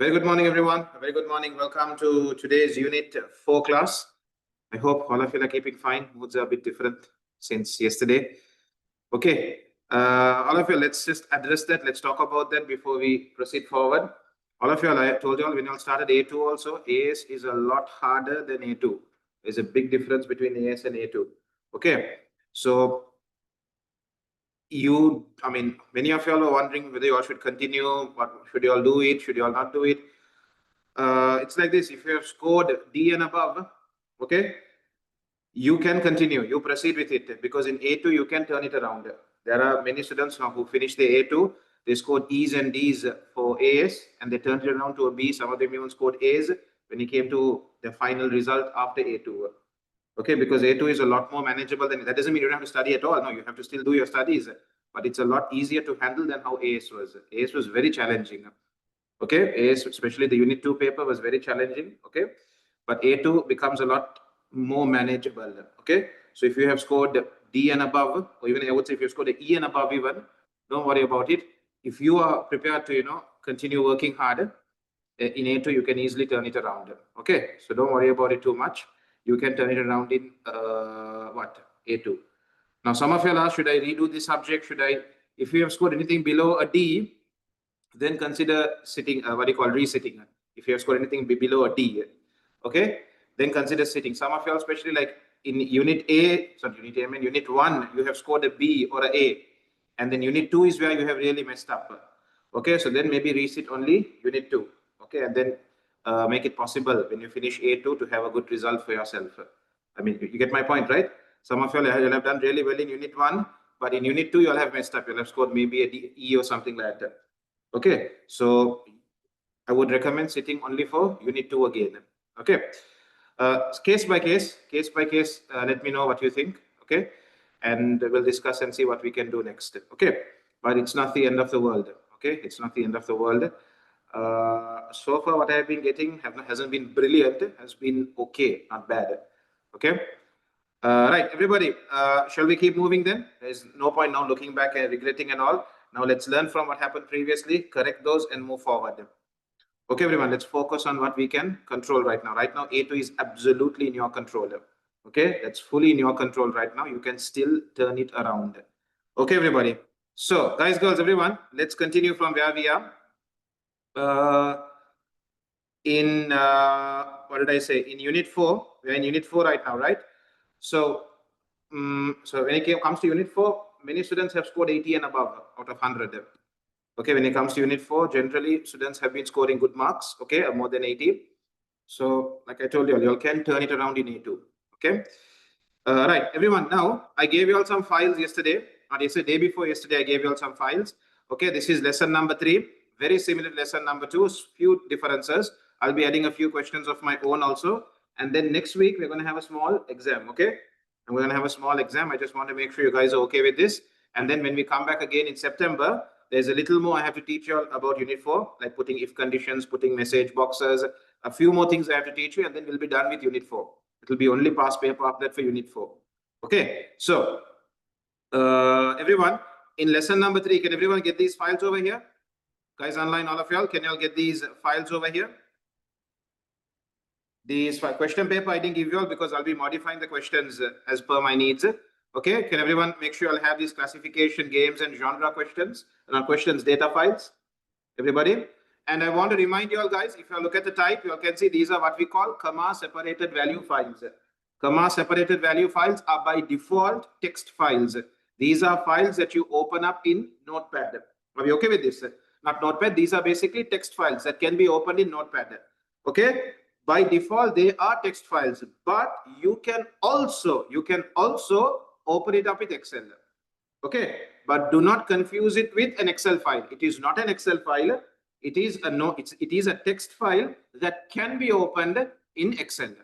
Very good morning, everyone. A very good morning. Welcome to today's Unit 4 class. I hope all of you are keeping fine. Moods are a bit different since yesterday. Okay, all of you, let's just address that. Let's talk about that before we proceed forward. All of you, I told you all when you all started A2 also, AS is a lot harder than A2. There's a big difference between AS and A2. Okay, so many of you all are wondering whether you all should continue, what should you all do it, should you all not do it? It's like this: if you have scored D and above, okay, you can continue, you proceed with it, because in A2 you can turn it around. There are many students now who finished the A2, they scored E's and D's for AS and they turned it around to a B. Some of them even scored A's when it came to the final result after A2. Okay, because A2 is a lot more manageable than that. Doesn't mean you don't have to study at all. No, you have to still do your studies, but it's a lot easier to handle than how AS was. AS was very challenging. Okay, AS, especially the Unit 2 paper, was very challenging. Okay, but A2 becomes a lot more manageable. Okay, so if you have scored D and above, or even I would say if you scored an E and above even, don't worry about it. If you are prepared to continue working harder in A2, you can easily turn it around. Okay, so don't worry about it too much. You can turn it around in A2. Now some of you will ask, should I redo this subject? Should I? If you have scored anything below a D, then consider sitting, resitting. If you have scored anything below a D, okay, then consider sitting. Some of you, especially like in Unit 1, you have scored a B or a A, and then Unit 2 is where you have really messed up. Okay, so then maybe resit only Unit 2, okay, and then make it possible when you finish A2 to have a good result for yourself. I mean, you get my point, right? Some of you will have done really well in Unit 1, but in Unit 2, you'll have messed up. You'll have scored maybe a D, E or something like that. Okay, so I would recommend sitting only for Unit 2 again. Okay, case by case, let me know what you think. Okay, and we'll discuss and see what we can do next. Okay, but it's not the end of the world. Okay, it's not the end of the world. So far, what I've been getting hasn't been brilliant, has been okay, not bad. Okay. Right, everybody, shall we keep moving then? There's no point now looking back and regretting and all. Now let's learn from what happened previously, correct those and move forward. Okay, everyone, let's focus on what we can control right now. Right now, A2 is absolutely in your control. Okay, that's fully in your control right now. You can still turn it around. Okay, everybody. So, guys, girls, everyone, let's continue from where we are. What did I say? In Unit 4, we're in Unit 4 right now, right? So, so when it comes to Unit 4, many students have scored 80 and above out of 100. Okay, when it comes to Unit 4, generally students have been scoring good marks, okay, more than 80. So, like I told you all can turn it around in A2, okay? Right, everyone, now I gave you all some files yesterday, or yesterday, day before yesterday, I gave you all some files. Okay, this is lesson number 3, very similar to lesson number 2, few differences. I'll be adding a few questions of my own also. And then next week, we're going to have a small exam, okay? And we're going to have a small exam. I just want to make sure you guys are okay with this. And then when we come back again in September, there's a little more I have to teach you all about Unit 4, like putting if conditions, putting message boxes, a few more things I have to teach you, and then we'll be done with Unit 4. It will be only past paper after that for Unit 4. Okay, so everyone, in lesson number 3, can everyone get these files over here? Guys online, all of y'all, can y'all get these files over here? These question paper I didn't give you all because I'll be modifying the questions as per my needs. Okay, can everyone make sure I'll have these classification, games, and genre questions, not questions, data files? Everybody? And I want to remind you all guys, if you look at the type, you all can see these are what we call comma separated value files. Comma separated value files are by default text files. These are files that you open up in Notepad. Are we okay with this? Not Notepad, these are basically text files that can be opened in Notepad. Okay? By default, they are text files, but you can also open it up with Excel. Okay, but do not confuse it with an Excel file. It is not an Excel file. It is a text file that can be opened in Excel.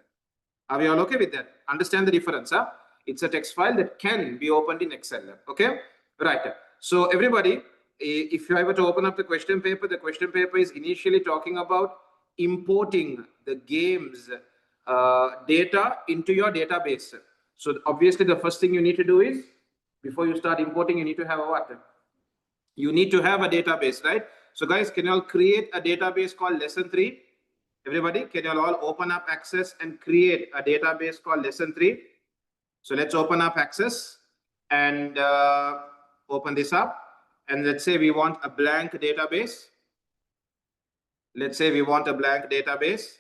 Are we all okay with that? Understand the difference, huh? It's a text file that can be opened in Excel. Okay, right. So everybody, if you ever to open up the question paper is initially talking about importing the game's data into your database. So obviously the first thing you need to do is, before you start importing, you need to have a what? You need to have a database, right? So guys, can you all create a database called lesson 3? Everybody, can you all open up Access and create a database called lesson 3? So let's open up Access and open this up. And let's say we want a blank database. Let's say we want a blank database.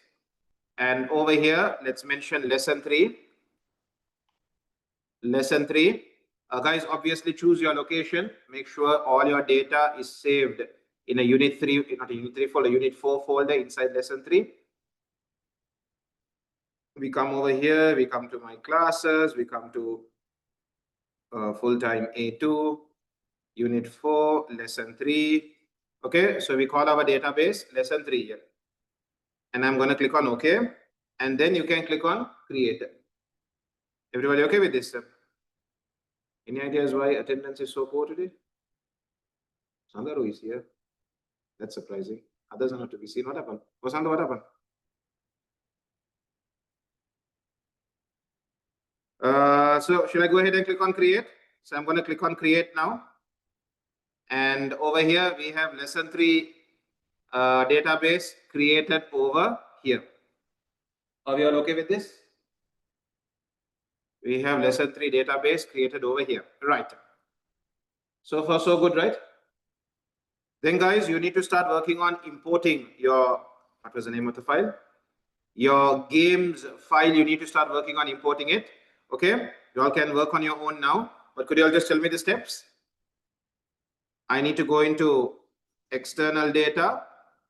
And over here, let's mention lesson 3. Lesson 3. Guys, obviously choose your location. Make sure all your data is saved in a unit 3, not a unit 3 folder, unit 4 folder inside lesson 3. We come over here, we come to my classes, we come to full-time A2, unit 4, lesson 3. Okay, so we call our database lesson 3 here. And I'm going to click on OK. And then you can click on create. Everybody okay with this? Any ideas why attendance is so poor today? Sandaru is here. That's surprising. Others are not to be seen. What happened? Oh, Sandhu, what happened? So should I go ahead and click on create? So I'm going to click on create now. And over here, we have lesson 3 database created over here. Are we all okay with this? We have lesson 3 database created over here. Right. So far, so good, right? Then guys, you need to start working on importing your, what was the name of the file? Your games file, you need to start working on importing it. Okay, you all can work on your own now, but could you all just tell me the steps? I need to go into external data,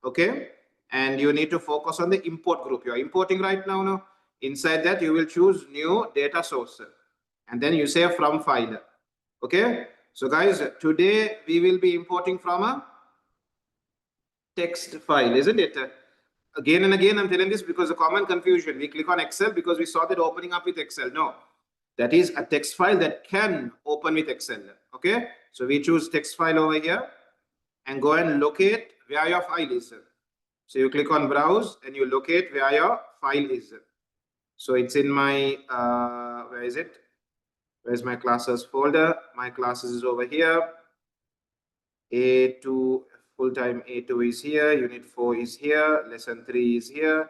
okay, and you need to focus on the import group. You are importing right now. No? Inside that, you will choose new data source, and then you say from file. Okay, so guys, today we will be importing from a text file, isn't it? Again and again, I'm telling this because the common confusion. We click on Excel because we saw that opening up with Excel. No, that is a text file that can open with Excel. Okay, so we choose text file over here and go and locate where your file is. So you click on browse and you locate where your file is. So it's in my, where is it? Where's my classes folder? My classes is over here. A2, full-time A2 is here. Unit 4 is here. Lesson 3 is here.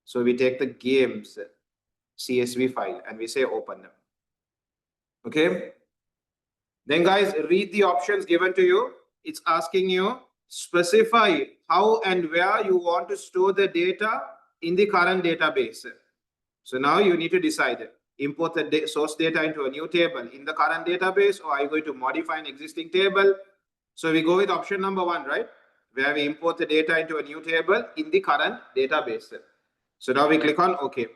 So we take the games CSV file and we say open. Okay. Then guys, read the options given to you. It's asking you specify how and where you want to store the data in the current database. So now you need to decide, import the source data into a new table in the current database, or are you going to modify an existing table? So we go with option number 1, right? Where we import the data into a new table in the current database. So now we click on OK.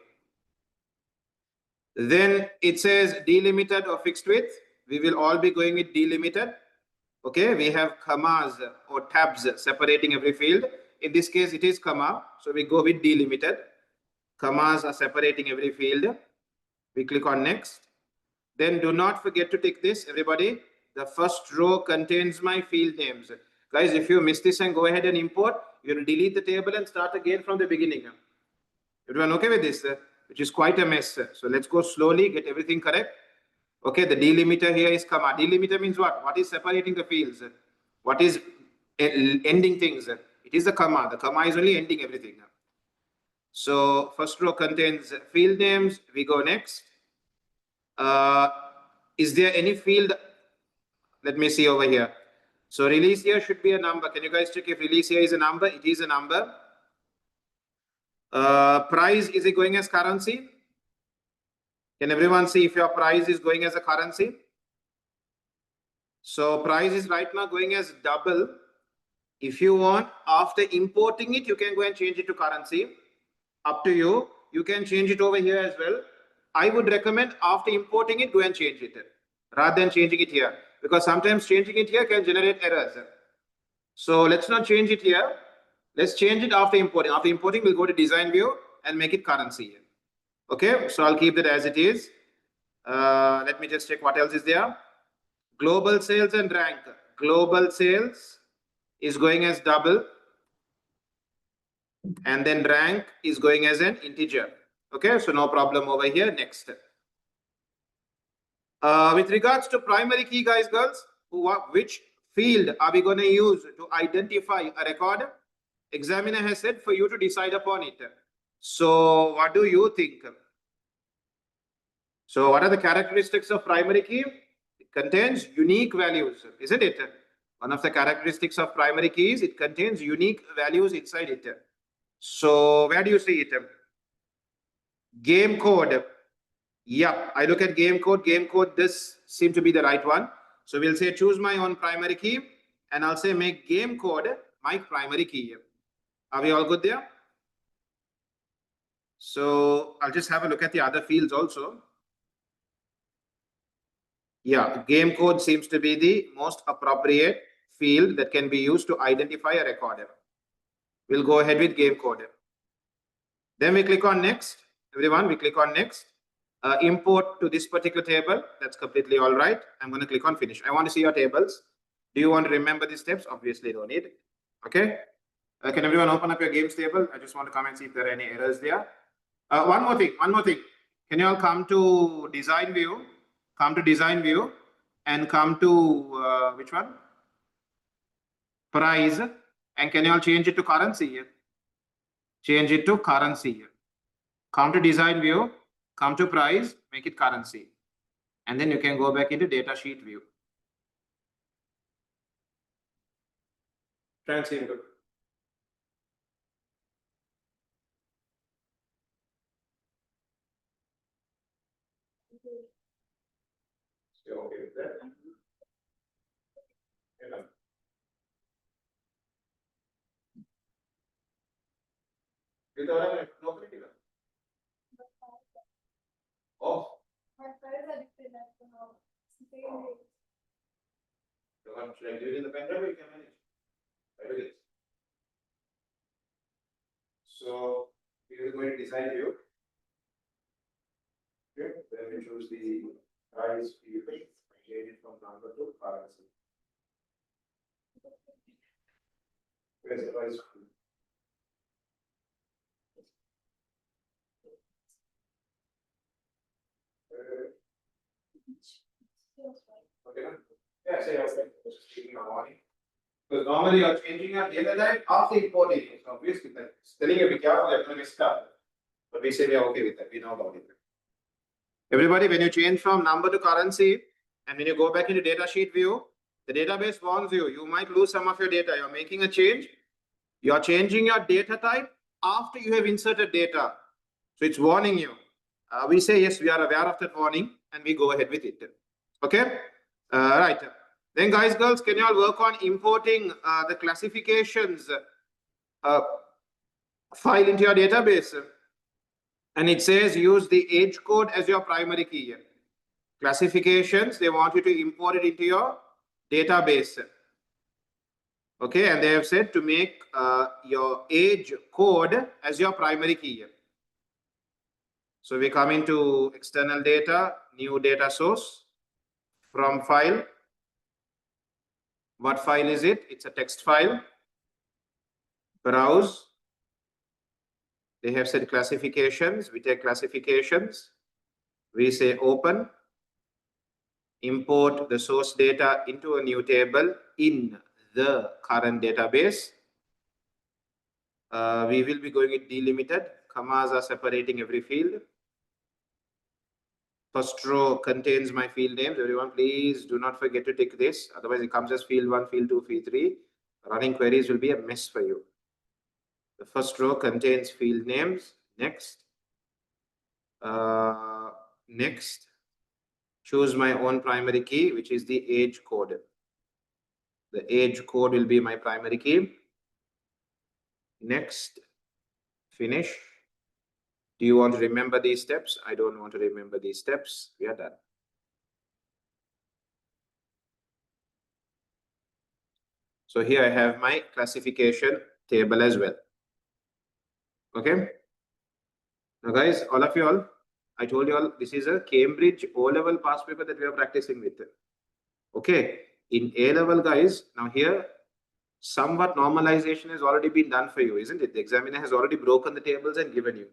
Then it says delimited or fixed width. We will all be going with delimited. Okay, we have commas or tabs separating every field. In this case, it is comma. So we go with delimited. Commas are separating every field. We click on next. Then do not forget to tick this, everybody. The first row contains my field names. Guys, if you miss this and go ahead and import, you will delete the table and start again from the beginning. Everyone okay with this? Which is quite a mess. So let's go slowly, get everything correct. Okay, the delimiter here is comma. Delimiter means what? What is separating the fields? What is ending things? It is the comma. The comma is only ending everything. So first row contains field names. We go next. Is there any field? Let me see over here. So release here should be a number. Can you guys check if release here is a number? It is a number. Price, is it going as currency? Can everyone see if your price is going as a currency? So price is right now going as double. If you want, after importing it, you can go and change it to currency. Up to you. You can change it over here as well. I would recommend after importing it, go and change it rather than changing it here, because sometimes changing it here can generate errors. So let's not change it here. Let's change it after importing. After importing, we'll go to design view and make it currency. Okay, so I'll keep that as it is. Let me just check what else is there. Global sales and rank. Global sales is going as double. And then rank is going as an integer. Okay, so no problem over here. Next. With regards to primary key, guys, girls, which field are we going to use to identify a record? Examiner has said for you to decide upon it. So what do you think? So what are the characteristics of primary key? It contains unique values, isn't it? One of the characteristics of primary keys, it contains unique values inside it. So where do you see it? Game code. Yeah, I look at game code. Game code, this seems to be the right one. So we'll say choose my own primary key and I'll say make game code my primary key. Are we all good there? So I'll just have a look at the other fields also. Yeah, game code seems to be the most appropriate field that can be used to identify a recorder. We'll go ahead with game code. Then we click on next. Everyone, we click on next. Import to this particular table. That's completely all right. I'm going to click on finish. I want to see your tables. Do you want to remember these steps? Obviously, you don't need it. Okay. Can everyone open up your games table? I just want to come and see if there are any errors there. One more thing. Can you all come to design view? Come to design view and come to which one? Price. And can you all change it to currency here? Change it to currency here. Come to design view, come to price, make it currency. And then you can go back into data sheet view. Try and see it. Still okay with that? Yeah. Oh. Should I do it in the pen drive or you can manage? I will it. So we are going to design view. Okay. Then we choose the price field, change it from number to currency. Where's the price field? Okay. Yeah, say okay. Just taking a warning. Because normally you're changing your data type after importing it. So obviously, it's telling you be careful, you're going to miss stuff. But we say we are okay with that. We know about it. Everybody, when you change from number to currency, and when you go back into data sheet view, the database warns you, you might lose some of your data. You're making a change. You're changing your data type after you have inserted data. So it's warning you. We say, yes, we are aware of that warning, and we go ahead with it. Okay? Right. Then guys, girls, can you all work on importing the classifications file into your database? And it says use the age code as your primary key. Classifications, they want you to import it into your database. Okay, and they have said to make your age code as your primary key. So we come into external data, new data source, from file. What file is it? It's a text file. Browse. They have said classifications. We take classifications. We say open. Import the source data into a new table in the current database. We will be going with delimited. Commas are separating every field. First row contains my field names. Everyone, please do not forget to tick this. Otherwise, it comes as field 1, field 2, field 3. Running queries will be a mess for you. The first row contains field names. Next. Next. Choose my own primary key, which is the age code. The age code will be my primary key. Next. Finish. Do you want to remember these steps? I don't want to remember these steps. We are done. So here I have my classification table as well. Okay. Now guys, all of you all, I told you all, this is a Cambridge O-level past paper that we are practicing with. Okay. In A-level, guys, now here, somewhat normalization has already been done for you, isn't it? The examiner has already broken the tables and given you.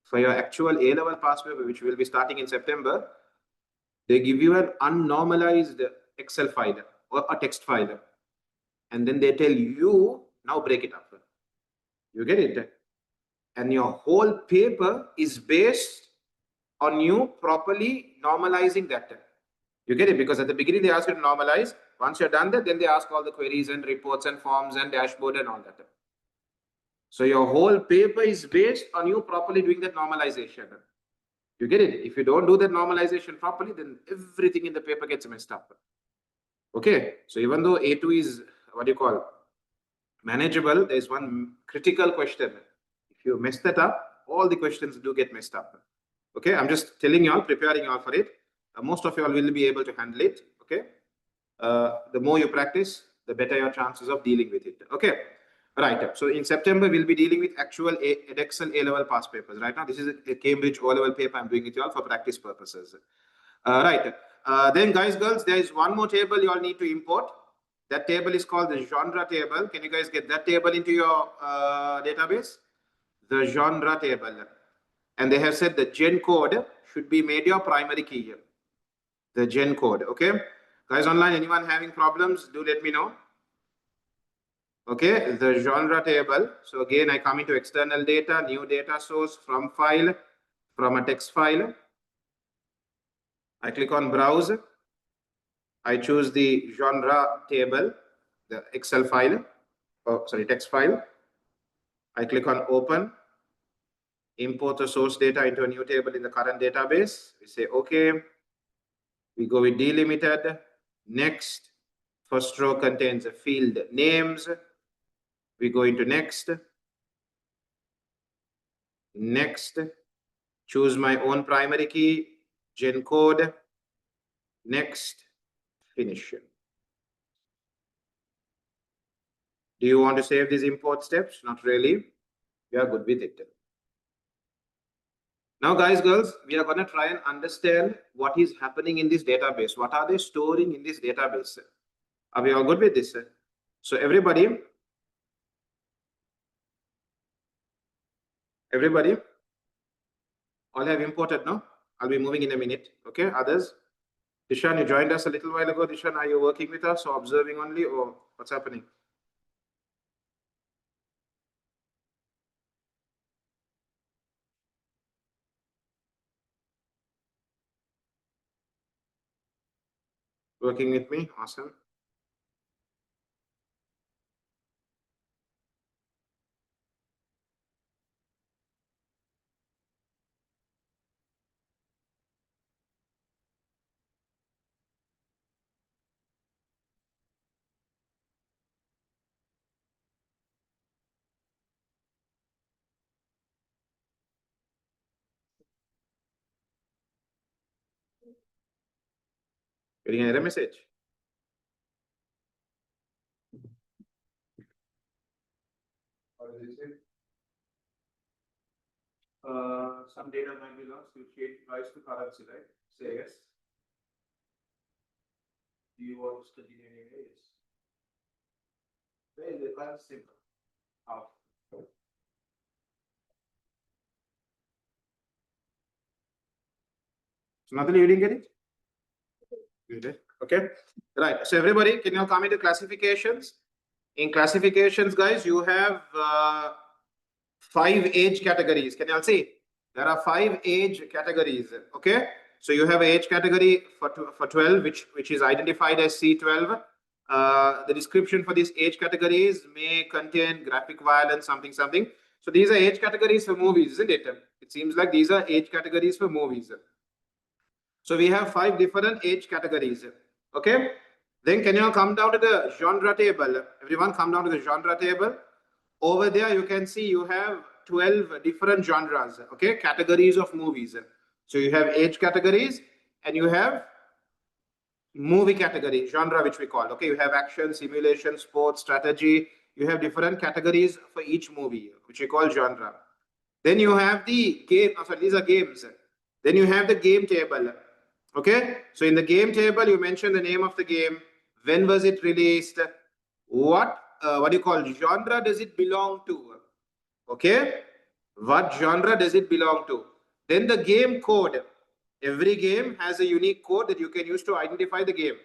For your actual A-level past paper, which will be starting in September, they give you an unnormalized Excel file or a text file. and then they tell you, now break it up. You get it? And your whole paper is based on you properly normalizing that. You get it? Because at the beginning they ask you to normalize. Once you're done that, then they ask all the queries and reports and forms and dashboard and all that. So your whole paper is based on you properly doing that normalization. You get it? If you don't do that normalization properly, then everything in the paper gets messed up. Okay. So even though A2 is, what do you call, manageable, there's one critical question. If you mess that up, all the questions do get messed up. Okay. I'm just telling you all, preparing you all for it. Most of you all will be able to handle it. Okay. The more you practice, the better your chances of dealing with it. Okay. Right. So in September, we'll be dealing with actual Edexcel A-level past papers. Right now, this is a Cambridge O-level paper. I'm doing it you all for practice purposes. Right. Then guys, girls, there is one more table you all need to import. That table is called the genre table. Can you guys get that table into your database? The genre table. And they have said the gen code should be made your primary key. The gen code. Okay. Guys online, anyone having problems, do let me know. Okay, the genre table. So again, I come into external data, new data source, from file, from a text file. I click on browse. I choose the genre table, the Excel file, text file. I click on open, import the source data into a new table in the current database. We say, okay. We go with delimited. Next, first row contains a field names. We go into next. Next, choose my own primary key, gen code. Next, finish. Do you want to save these import steps? Not really. You are good with it. Now, guys, girls, we are going to try and understand what is happening in this database. What are they storing in this database? Are we all good with this? So everybody, all have imported now. I'll be moving in a minute. Okay, others? Dishan, you joined us a little while ago. Dishan, are you working with us or observing only, or what's happening? Working with me? Awesome. Getting an error message. What does it say? Some data might be lost. You change price to currency, right? Say yes. Do you want to continue anyway? Yes. Very simple. How? So nothing, you didn't get it? You did. Okay. Right. So everybody, can you come into classifications? In classifications, guys, you have 5 age categories. Can you all see? There are 5 age categories. Okay. So you have an age category for 12, which is identified as C12. The description for these age categories may contain graphic violence, something. So these are age categories for movies, isn't it? It seems like these are age categories for movies. So we have 5 different age categories. Okay. Then can you come down to the genre table? Everyone come down to the genre table. Over there, you can see you have 12 different genres. Okay. Categories of movies. So you have age categories and you have movie category, genre, which we call. Okay. You have action, simulation, sports, strategy. You have different categories for each movie, which we call genre. Then you have the game. Sorry, these are games. Then you have the game table. Okay, so in the game table, you mention the name of the game, when was it released, what do you call genre does it belong to? Okay, what genre does it belong to? Then the game code. Every game has a unique code that you can use to identify the game.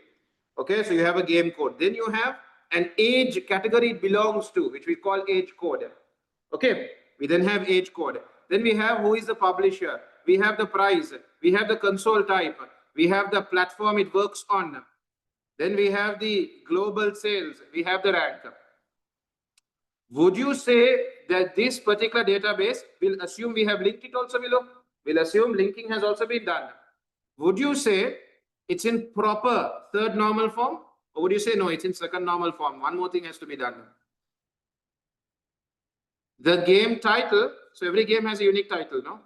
Okay, so you have a game code. Then you have an age category it belongs to, which we call age code. Okay, we then have age code. Then we have who is the publisher. We have the price. We have the console type. We have the platform it works on. Then we have the global sales. We have the rank. Would you say that this particular database will assume we have linked it also below? We'll assume linking has also been done. Would you say it's in proper third normal form? Or would you say no, it's in second normal form? One more thing has to be done. The game title, so every game has a unique title, no?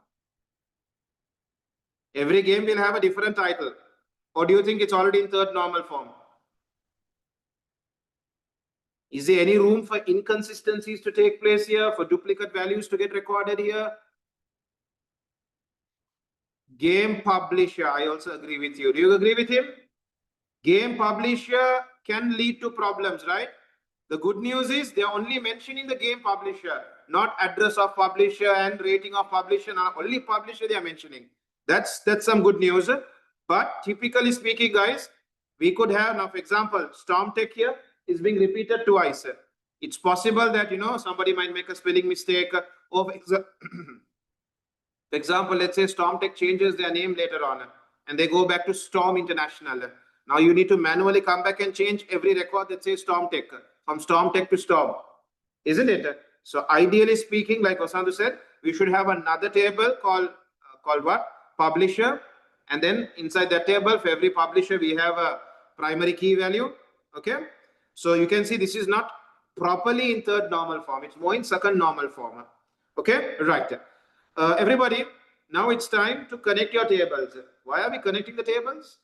Every game will have a different title. Or do you think it's already in third normal form? Is there any room for inconsistencies to take place here, for duplicate values to get recorded here? Game publisher, I also agree with you. Do you agree with him? Game publisher can lead to problems, right? The good news is they're only mentioning the game publisher, not address of publisher and rating of publisher. Only publisher they are mentioning. That's some good news. But typically speaking, guys, we could have now, for example, StormTech here is being repeated twice. It's possible that, somebody might make a spelling mistake. Or for example, let's say StormTech changes their name later on and they go back to Storm International. Now you need to manually come back and change every record that says StormTech, from StormTech to Storm, isn't it? So ideally speaking, like Vasantu said, we should have another table called what? Publisher. And then inside that table, for every publisher, we have a primary key value. Okay. So you can see this is not properly in third normal form. It's more in second normal form. Okay. Right. Everybody, now it's time to connect your tables. Why are we connecting the tables?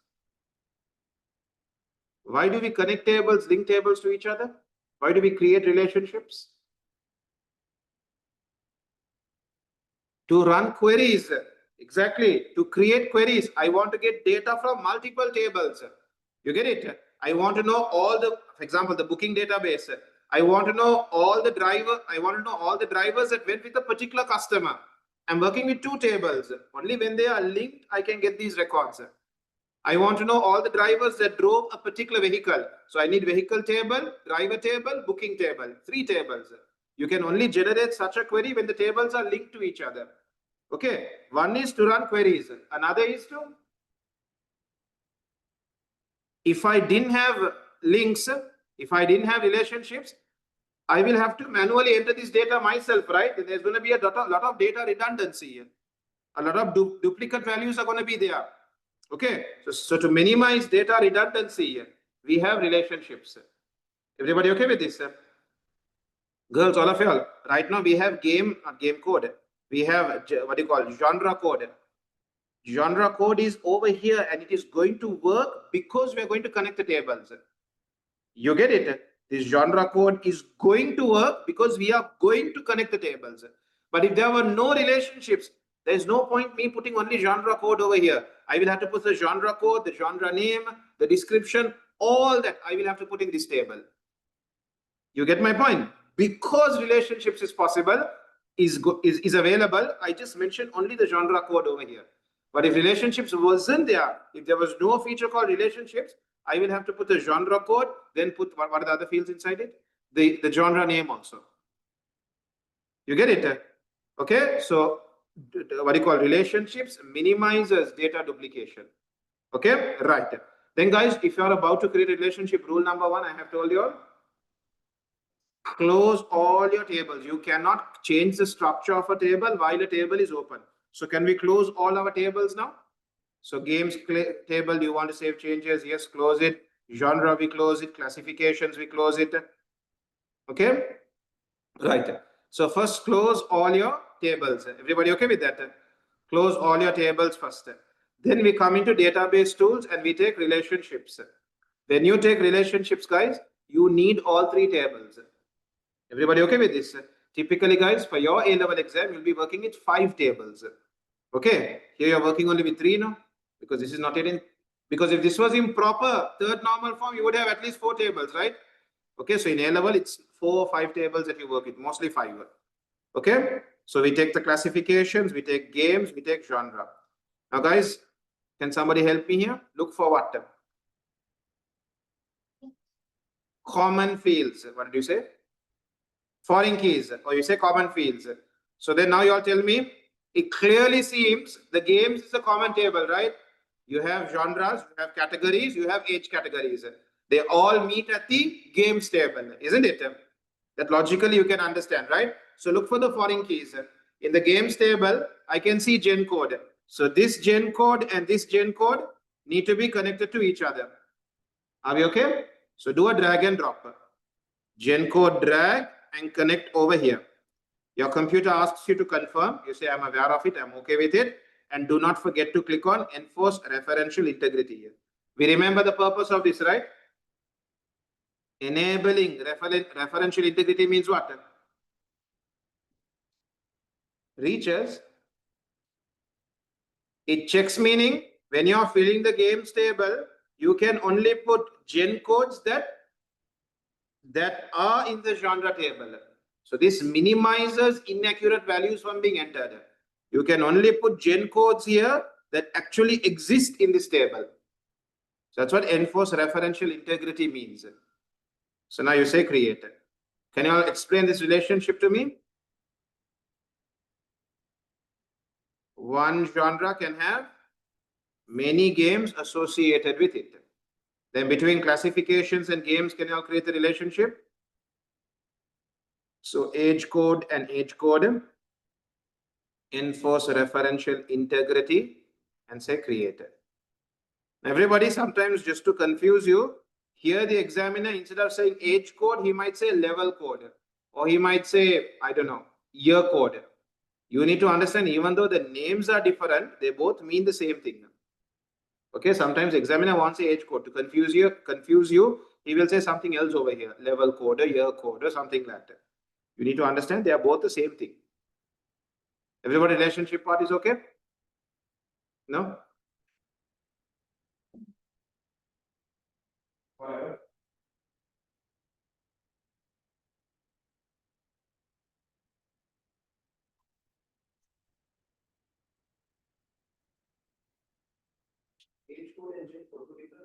Why do we connect tables, link tables to each other? Why do we create relationships? To run queries. Exactly. To create queries. I want to get data from multiple tables. You get it? I want to know all the, for example, the booking database. I want to know all the drivers that went with a particular customer. I'm working with two tables. Only when they are linked, I can get these records. I want to know all the drivers that drove a particular vehicle. So I need vehicle table, driver table, booking table, 3 tables. You can only generate such a query when the tables are linked to each other. Okay. One is to run queries. Another is to, if I didn't have links, if I didn't have relationships, I will have to manually enter this data myself, right? There's going to be a lot of data redundancy. A lot of duplicate values are going to be there. Okay, so to minimize data redundancy, we have relationships. Everybody okay with this? Girls, all of y'all, right now we have game code. We have what do you call genre code. Genre code is over here and it is going to work because we are going to connect the tables. You get it? This genre code is going to work because we are going to connect the tables. But if there were no relationships, there's no point me putting only genre code over here. I will have to put the genre code, the genre name, the description, all that I will have to put in this table. You get my point? Because relationships is possible, is available, I just mentioned only the genre code over here. But if relationships wasn't there, if there was no feature called relationships, I will have to put the genre code, then put what are the other fields inside it? The genre name also. You get it? Okay, so what do you call relationships minimizes data duplication. Okay, right. Then guys, if you are about to create a relationship, rule number 1, I have told you all, close all your tables. You cannot change the structure of a table while a table is open. So can we close all our tables now? So games table, do you want to save changes? Yes, close it. Genre, we close it. Classifications, we close it. Okay, right. So first close all your tables. Everybody okay with that? Close all your tables first. Then we come into database tools and we take relationships. When you take relationships, guys, you need all 3 tables. Everybody okay with this? Typically, guys, for your A-level exam, you'll be working with 5 tables. Okay, here you're working only with 3 now, because this is not yet in, because if this was in proper third normal form, you would have at least 4 tables, right? Okay, so in A-level, it's 4 or 5 tables that you work with, mostly 5. Okay, so we take the classifications, we take games, we take genre. Now, guys, can somebody help me here? Look for what? common fields. What did you say? Foreign keys, or you say common fields. So then now you all tell me, it clearly seems the games is a common table, right? You have genres, you have categories, you have age categories. They all meet at the games table, isn't it? That logically you can understand, right? So look for the foreign keys. In the games table, I can see gen code. So this gen code and this gen code need to be connected to each other. Are we okay? So do a drag and drop. Gen code drag and connect over here. Your computer asks you to confirm. You say, I'm aware of it. I'm okay with it. And do not forget to click on enforce referential integrity here. We remember the purpose of this, right? Enabling referential integrity means what? Reaches. It checks, meaning when you're filling the games table, you can only put gen codes that are in the genre table. So this minimizes inaccurate values from being entered. You can only put gen codes here that actually exist in this table. So that's what enforce referential integrity means. So now you say create. Can you all explain this relationship to me? One genre can have many games associated with it. Then between classifications and games, can you all create a relationship? So age code and age code, enforce referential integrity, and say created. Everybody, sometimes just to confuse you, here the examiner, instead of saying age code, he might say level code, or he might say, I don't know, year code. You need to understand, even though the names are different, they both mean the same thing. Okay, sometimes examiner wants the age code to confuse you. He will say something else over here, level code, or year code, or something like that. You need to understand they are both the same thing. Everybody, relationship part is okay? No? Whatever. Age code and gen code. Age code.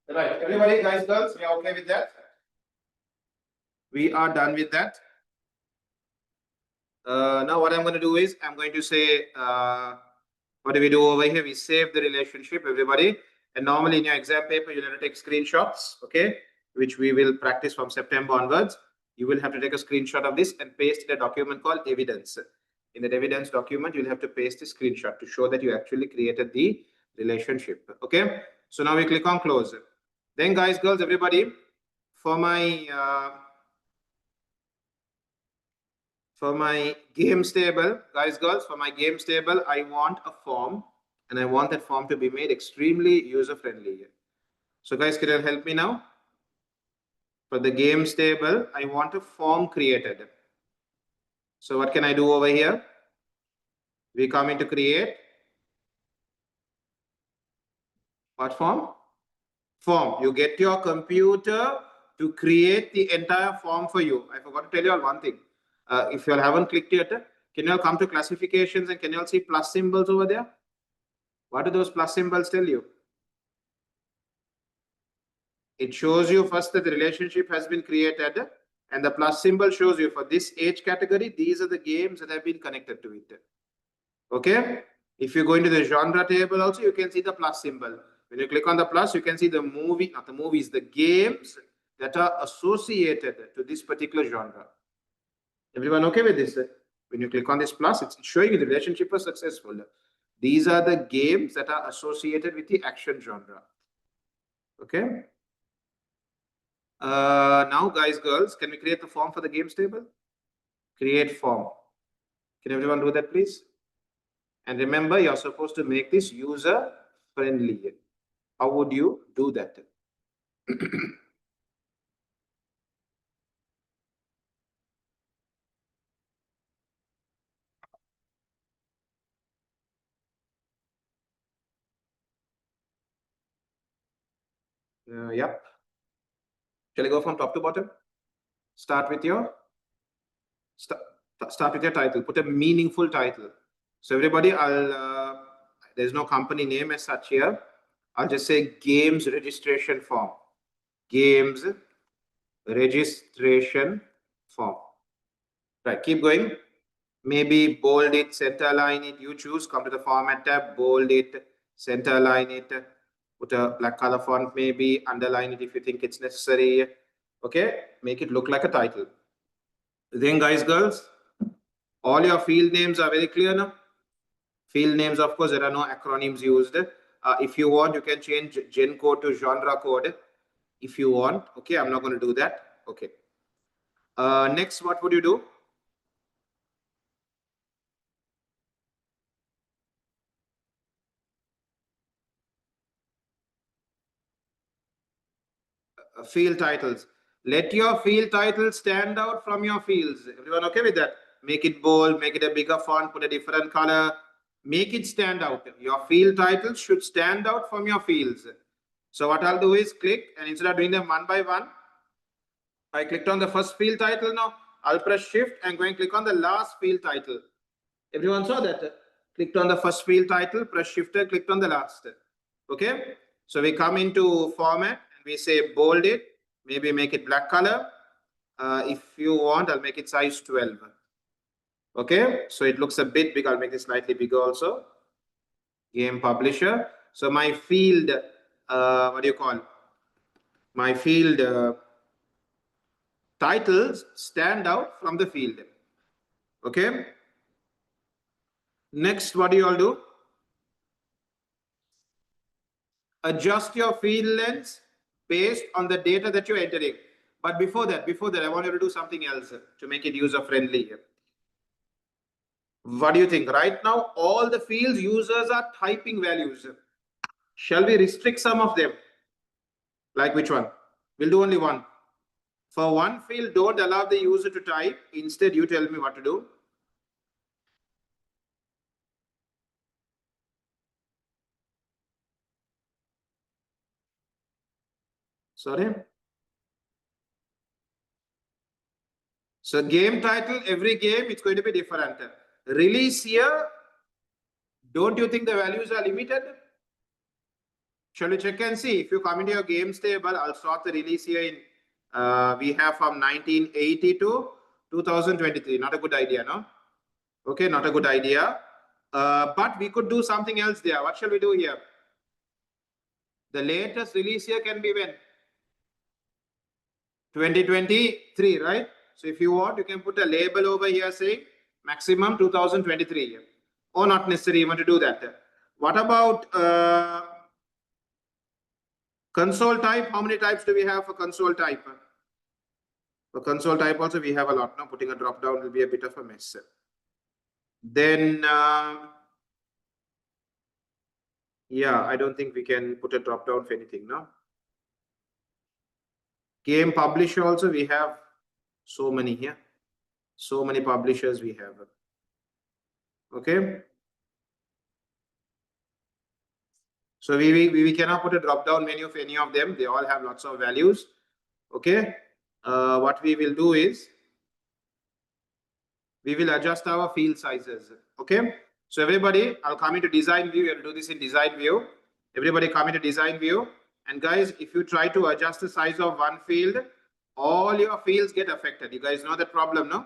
Right, everybody, guys, girls, we are okay with that? We are done with that. Now what I'm going to do is I'm going to say, what do we do over here? We save the relationship, everybody. And normally in your exam paper, you'll have to take screenshots, okay? Which we will practice from September onwards. You will have to take a screenshot of this and paste in a document called evidence. In the evidence document, you'll have to paste the screenshot to show that you actually created the relationship, okay? So now we click on close. Then guys, girls, everybody, for my games table, guys, girls, for my games table, I want a form, and I want that form to be made extremely user-friendly. So guys, can you help me now? For the games table, I want a form created. So what can I do over here? We come into create. What form? Form. You get your computer to create the entire form for you. I forgot to tell you all one thing. If you all haven't clicked yet, can you all come to classifications and can you all see plus symbols over there? What do those plus symbols tell you? It shows you first that the relationship has been created, and the plus symbol shows you for this age category, these are the games that have been connected to it. Okay? If you go into the genre table also, you can see the plus symbol. When you click on the plus, you can see the movie, not the movies, the games that are associated to this particular genre. Everyone okay with this? When you click on this plus, it's showing you the relationship was successful. These are the games that are associated with the action genre. Okay? Now, guys, girls, can we create the form for the games table? Create form. Can everyone do that, please? And remember, you're supposed to make this user friendly. How would you do that? Yep. Shall I go from top to bottom? Start with your title. Put a meaningful title. So everybody, there's no company name as such here. I'll just say games registration form. Games registration form. Right, keep going. Maybe bold it, center align it. You choose. Come to the format tab, bold it, center align it. Put a black color font, maybe underline it if you think it's necessary. Okay, make it look like a title. Then, guys, girls, all your field names are very clear now. Field names, of course, there are no acronyms used. If you want, you can change gen code to genre code if you want. Okay, I'm not going to do that. Okay. Next, what would you do? Field titles. Let your field titles stand out from your fields. Everyone okay with that? Make it bold, make it a bigger font, put a different color, make it stand out. Your field titles should stand out from your fields. So what I'll do is click, and instead of doing them one by one, I clicked on the first field title now. I'll press shift and go and click on the last field title. Everyone saw that? Clicked on the first field title, press shifter, clicked on the last. Okay. So we come into format and we say bold it, maybe make it black color. If you want, I'll make it size 12. Okay. So it looks a bit big. I'll make it slightly bigger also. Game publisher. So my field, what do you call? My field titles stand out from the field. Okay. Next, what do you all do? Adjust your field lengths based on the data that you're entering. But before that, I want you to do something else to make it user friendly. What do you think? Right now, all the fields users are typing values. Shall we restrict some of them? Like which one? We'll do only one. For one field, don't allow the user to type. Instead, you tell me what to do. Sorry. So game title, every game, it's going to be different. Release year, don't you think the values are limited? Shall we check and see? If you come into your games table, I'll sort the release year in, we have from 1980 to 2023. Not a good idea, no? Okay, not a good idea. But we could do something else there. What shall we do here? The latest release year can be when? 2023, right? So if you want, you can put a label over here saying maximum 2023. Or not necessary, you want to do that. What about console type? How many types do we have for console type? For console type also we have a lot. Now putting a drop down will be a bit of a mess. Then yeah, I don't think we can put a drop down for anything now. Game publisher also we have so many here. So many publishers we have. Okay. So we cannot put a drop down menu for any of them. They all have lots of values. Okay. What we will do is we will adjust our field sizes. Okay. So everybody, I'll come into design view. I'll do this in design view. Everybody come into design view. And guys, if you try to adjust the size of one field, all your fields get affected. You guys know that problem, no?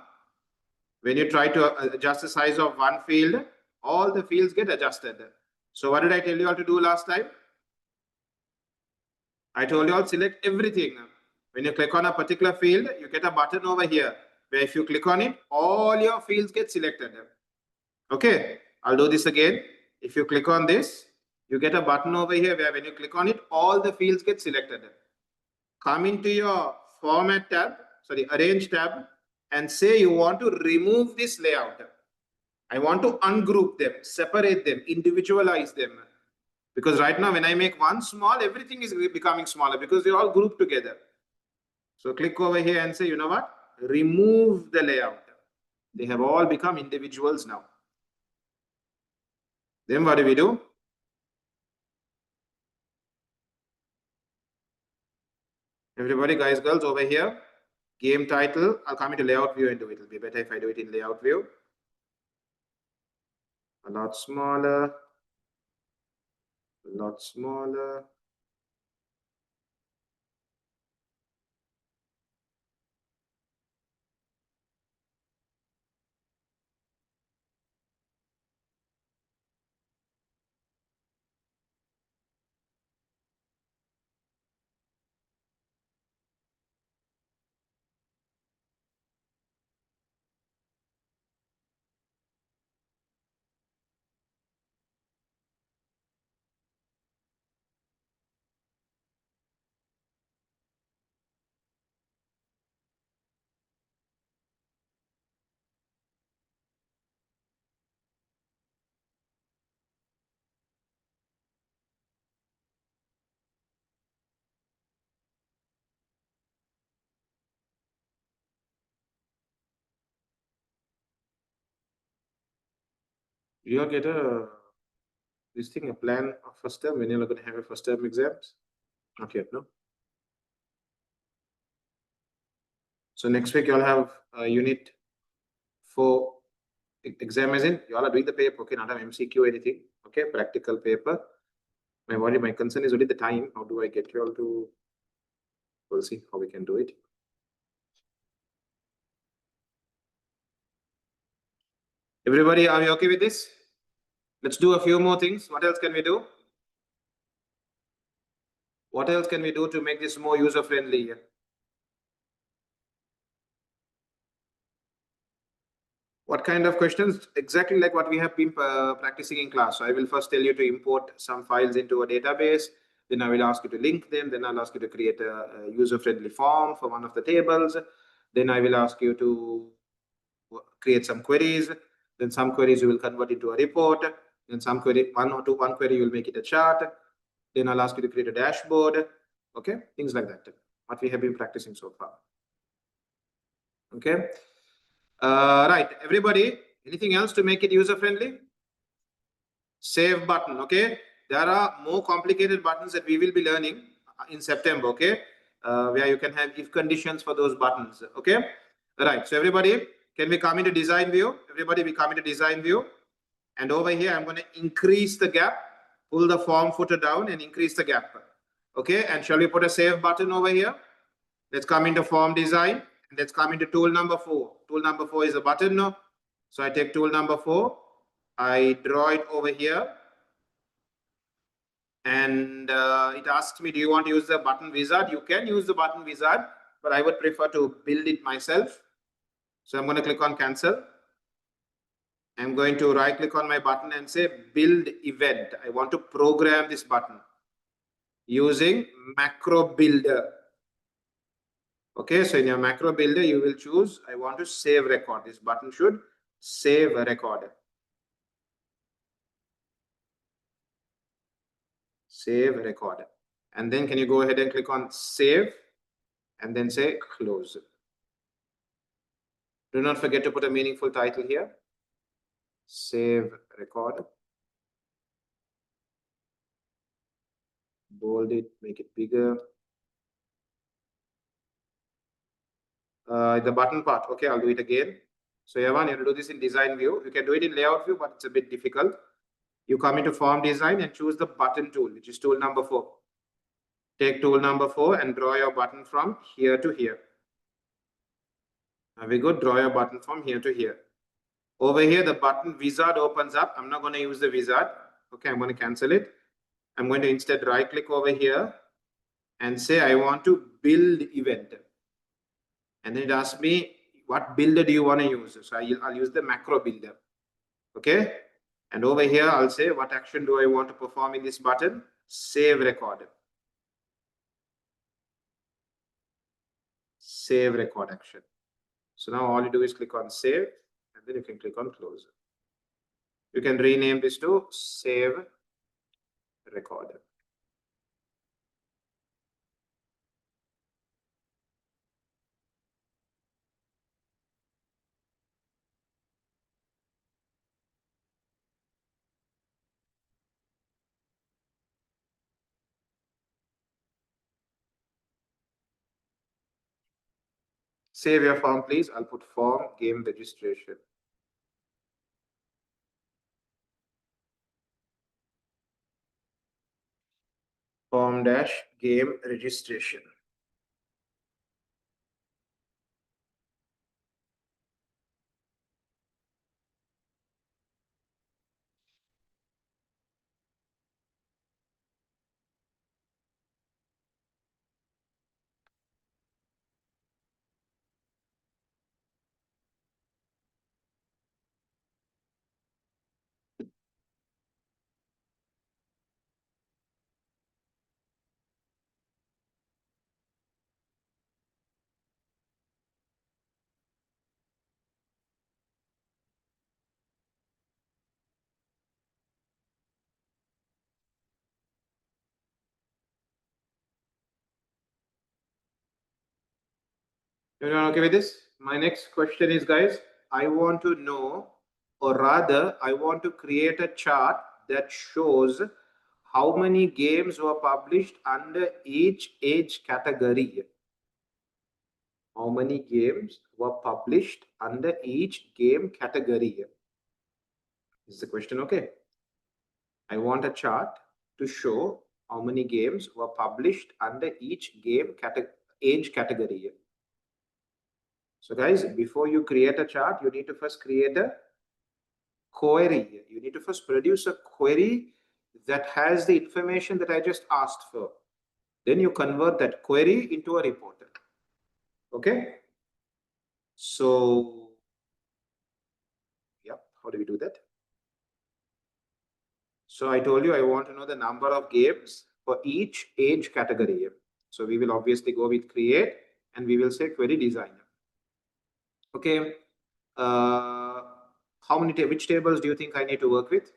When you try to adjust the size of one field, all the fields get adjusted. So what did I tell you all to do last time? I told you all select everything. When you click on a particular field, you get a button over here where if you click on it, all your fields get selected. Okay, I'll do this again. If you click on this, you get a button over here where when you click on it, all the fields get selected. Come into your format tab, sorry, arrange tab, and say you want to remove this layout. I want to ungroup them, separate them, individualize them. Because right now, when I make one small, everything is becoming smaller because they're all grouped together. So click over here and say, you know what? Remove the layout. They have all become individuals now. Then what do we do? Everybody, guys, girls, over here. Game title. I'll come into layout view and do it. It'll be better if I do it in layout view. A lot smaller. A lot smaller. You'll get this thing, a plan of first term when you're going to have a first term exams. Not yet, no? So next week you'll have unit 4 exam as in you all are doing the paper, okay, not an MCQ or anything, okay, practical paper. My concern is only the time. How do I get you all to? We'll see how we can do it. Everybody, are we okay with this? Let's do a few more things. What else can we do? What else can we do to make this more user friendly? What kind of questions? Exactly like what we have been practicing in class. So I will first tell you to import some files into a database. Then I will ask you to link them. Then I'll ask you to create a user-friendly form for one of the tables. Then I will ask you to create some queries. Then some queries you will convert into a report. Then some query, one query you will make it a chart. Then I'll ask you to create a dashboard. Okay, things like that. What we have been practicing so far. Okay. Right, everybody, anything else to make it user friendly? Save button, okay? There are more complicated buttons that we will be learning in September, okay? Where you can have if conditions for those buttons, okay? Right, so everybody, can we come into design view? Everybody, we come into design view. And over here, I'm going to increase the gap, pull the form footer down and increase the gap. Okay, and shall we put a save button over here? Let's come into form design. Let's come into tool number 4. Tool number 4 is a button now. So I take tool number 4. I draw it over here. And it asks me, do you want to use the button wizard? You can use the button wizard, but I would prefer to build it myself. So I'm going to click on cancel. I'm going to right click on my button and say build event. I want to program this button using macro builder. Okay, so in your macro builder, you will choose, I want to save record. This button should save a record. Save record. And then can you go ahead and click on save and then say close. Do not forget to put a meaningful title here. Save record. Bold it, make it bigger. The button part. Okay, I'll do it again. So everyone, you will do this in design view. You can do it in layout view, but it's a bit difficult. You come into form design and choose the button tool, which is tool number 4. Take tool number 4 and draw your button from here to here. Now we go draw your button from here to here. Over here, the button wizard opens up. I'm not going to use the wizard. Okay, I'm going to cancel it. I'm going to instead right click over here and say I want to build event. And then it asks me, what builder do you want to use? So I'll use the macro builder. Okay. And over here, I'll say, what action do I want to perform in this button? Save record. Save record action. So now all you do is click on save and then you can click on close. You can rename this to save record. Save your form, please. I'll put form game registration. Form dash game registration. Everyone okay with this? My next question is, guys, I want to know, or rather, I want to create a chart that shows how many games were published under each age category. How many games were published under each game category? Is the question okay? I want a chart to show how many games were published under each game age category. So guys, before you create a chart, you need to first create a query. You need to first produce a query that has the information that I just asked for. Then you convert that query into a report. Okay. So, yeah, how do we do that? So I told you I want to know the number of games for each age category. So we will obviously go with create and we will say query designer. Okay. Which tables do you think I need to work with?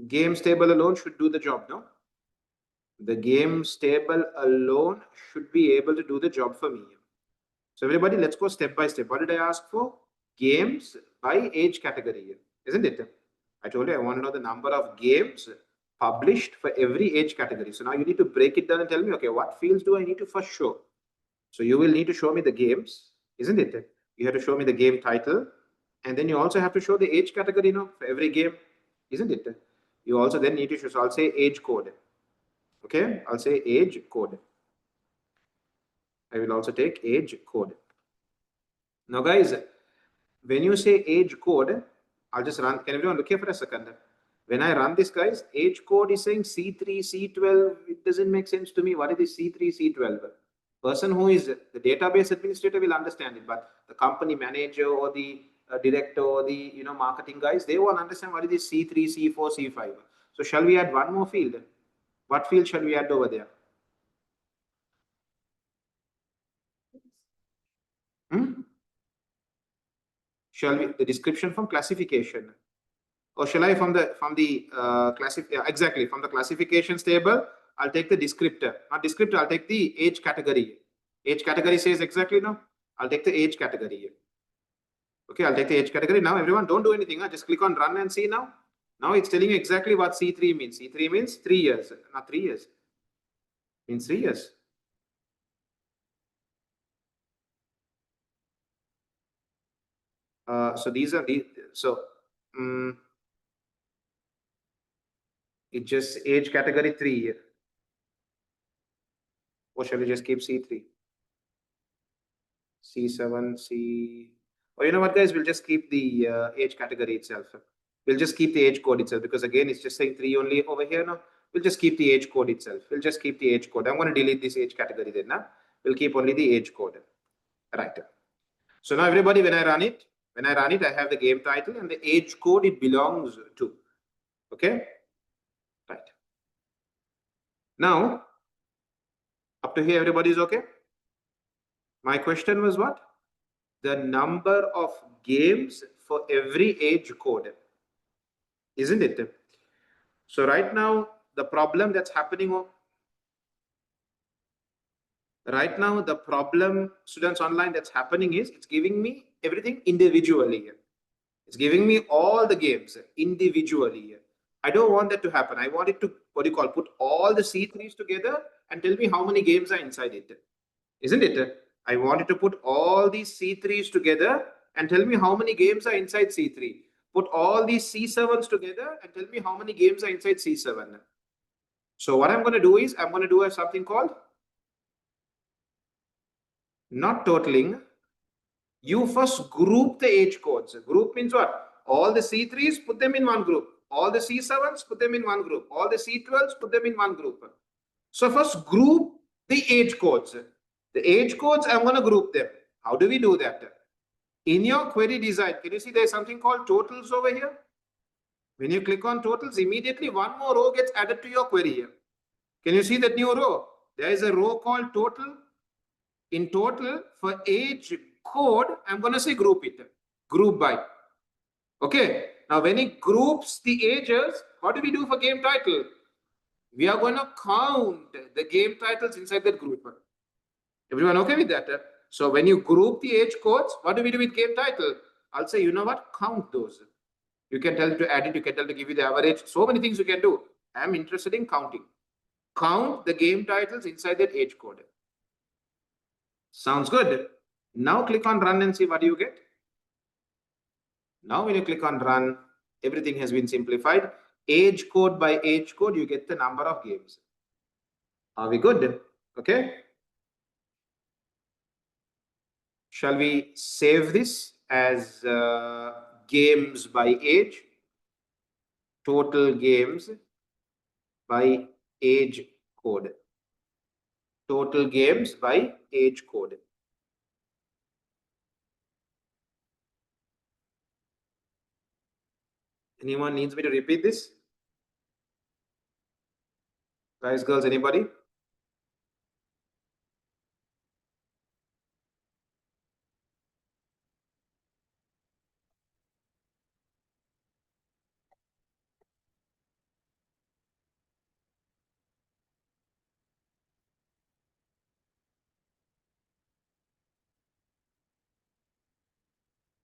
Games table alone should do the job, no? The games table alone should be able to do the job for me. So everybody, let's go step by step. What did I ask for? Games by age category, isn't it? I told you I want to know the number of games published for every age category. So now you need to break it down and tell me, okay, what fields do I need to first show? So you will need to show me the games, isn't it? You have to show me the game title. And then you also have to show the age category, for every game, isn't it? You also then need to show, so I'll say age code. Okay, I'll say age code. I will also take age code. Now, guys, when you say age code, I'll just run. Can everyone look here for a second? When I run this, guys, age code is saying C3, C12. It doesn't make sense to me. What is this C3, C12? Person who is the database administrator will understand it, but the company manager or the director or the marketing guys, they won't understand what is this C3, C4, C5. So shall we add one more field? What field shall we add over there? Shall we the description from classification, or shall I from the exactly from the classifications table? I'll take the descriptor, not descriptor. I'll take the age category. Age category says exactly no. I'll take the age category. Okay, I'll take the age category. Now everyone, don't do anything. Just click on run and see now. Now it's telling you exactly what C3 means. C3 means 3 years, not 3 years. Means 3 years. So these are the it just age category 3. Or shall we just keep C3? C7, C. Or you know what, guys? We'll just keep the age category itself. We'll just keep the age code itself because again, it's just saying 3 only over here now. We'll just keep the age code itself. We'll just keep the age code. I'm going to delete this age category then now. We'll keep only the age code. Right. So now everybody, when I run it, I have the game title and the age code it belongs to. Okay. Right. Now, up to here, everybody is okay? My question was what? The number of games for every age code, isn't it? So right now, the problem that's happening right now, the problem students online that's happening is it's giving me everything individually. It's giving me all the games individually. I don't want that to happen. I want it to, put all the C3s together and tell me how many games are inside it. Isn't it? I wanted to put all these C3s together and tell me how many games are inside C3. Put all these C7s together and tell me how many games are inside C7. So what I'm going to do is I'm going to do something called not totaling. You first group the age codes. Group means what? All the C3s, put them in one group. All the C7s, put them in one group. All the C12s, put them in one group. So first group the age codes. The age codes, I'm going to group them. How do we do that? In your query design, can you see there's something called totals over here? When you click on totals, immediately one more row gets added to your query here. Can you see that new row? There is a row called total. In total, for age code, I'm going to say group it. Group by. Okay. Now, when it groups the ages, what do we do for game title? We are going to count the game titles inside that group. Everyone okay with that? So when you group the age codes, what do we do with game title? I'll say, you know what? Count those. You can tell to add it. You can tell to give you the average. So many things you can do. I'm interested in counting. Count the game titles inside that age code. Sounds good. Now click on run and see what you get. Now when you click on run, everything has been simplified. Age code by age code, you get the number of games. Are we good? Okay. Shall we save this as games by age? Total games by age code. Total games by age code. Anyone needs me to repeat this? Guys, girls, anybody?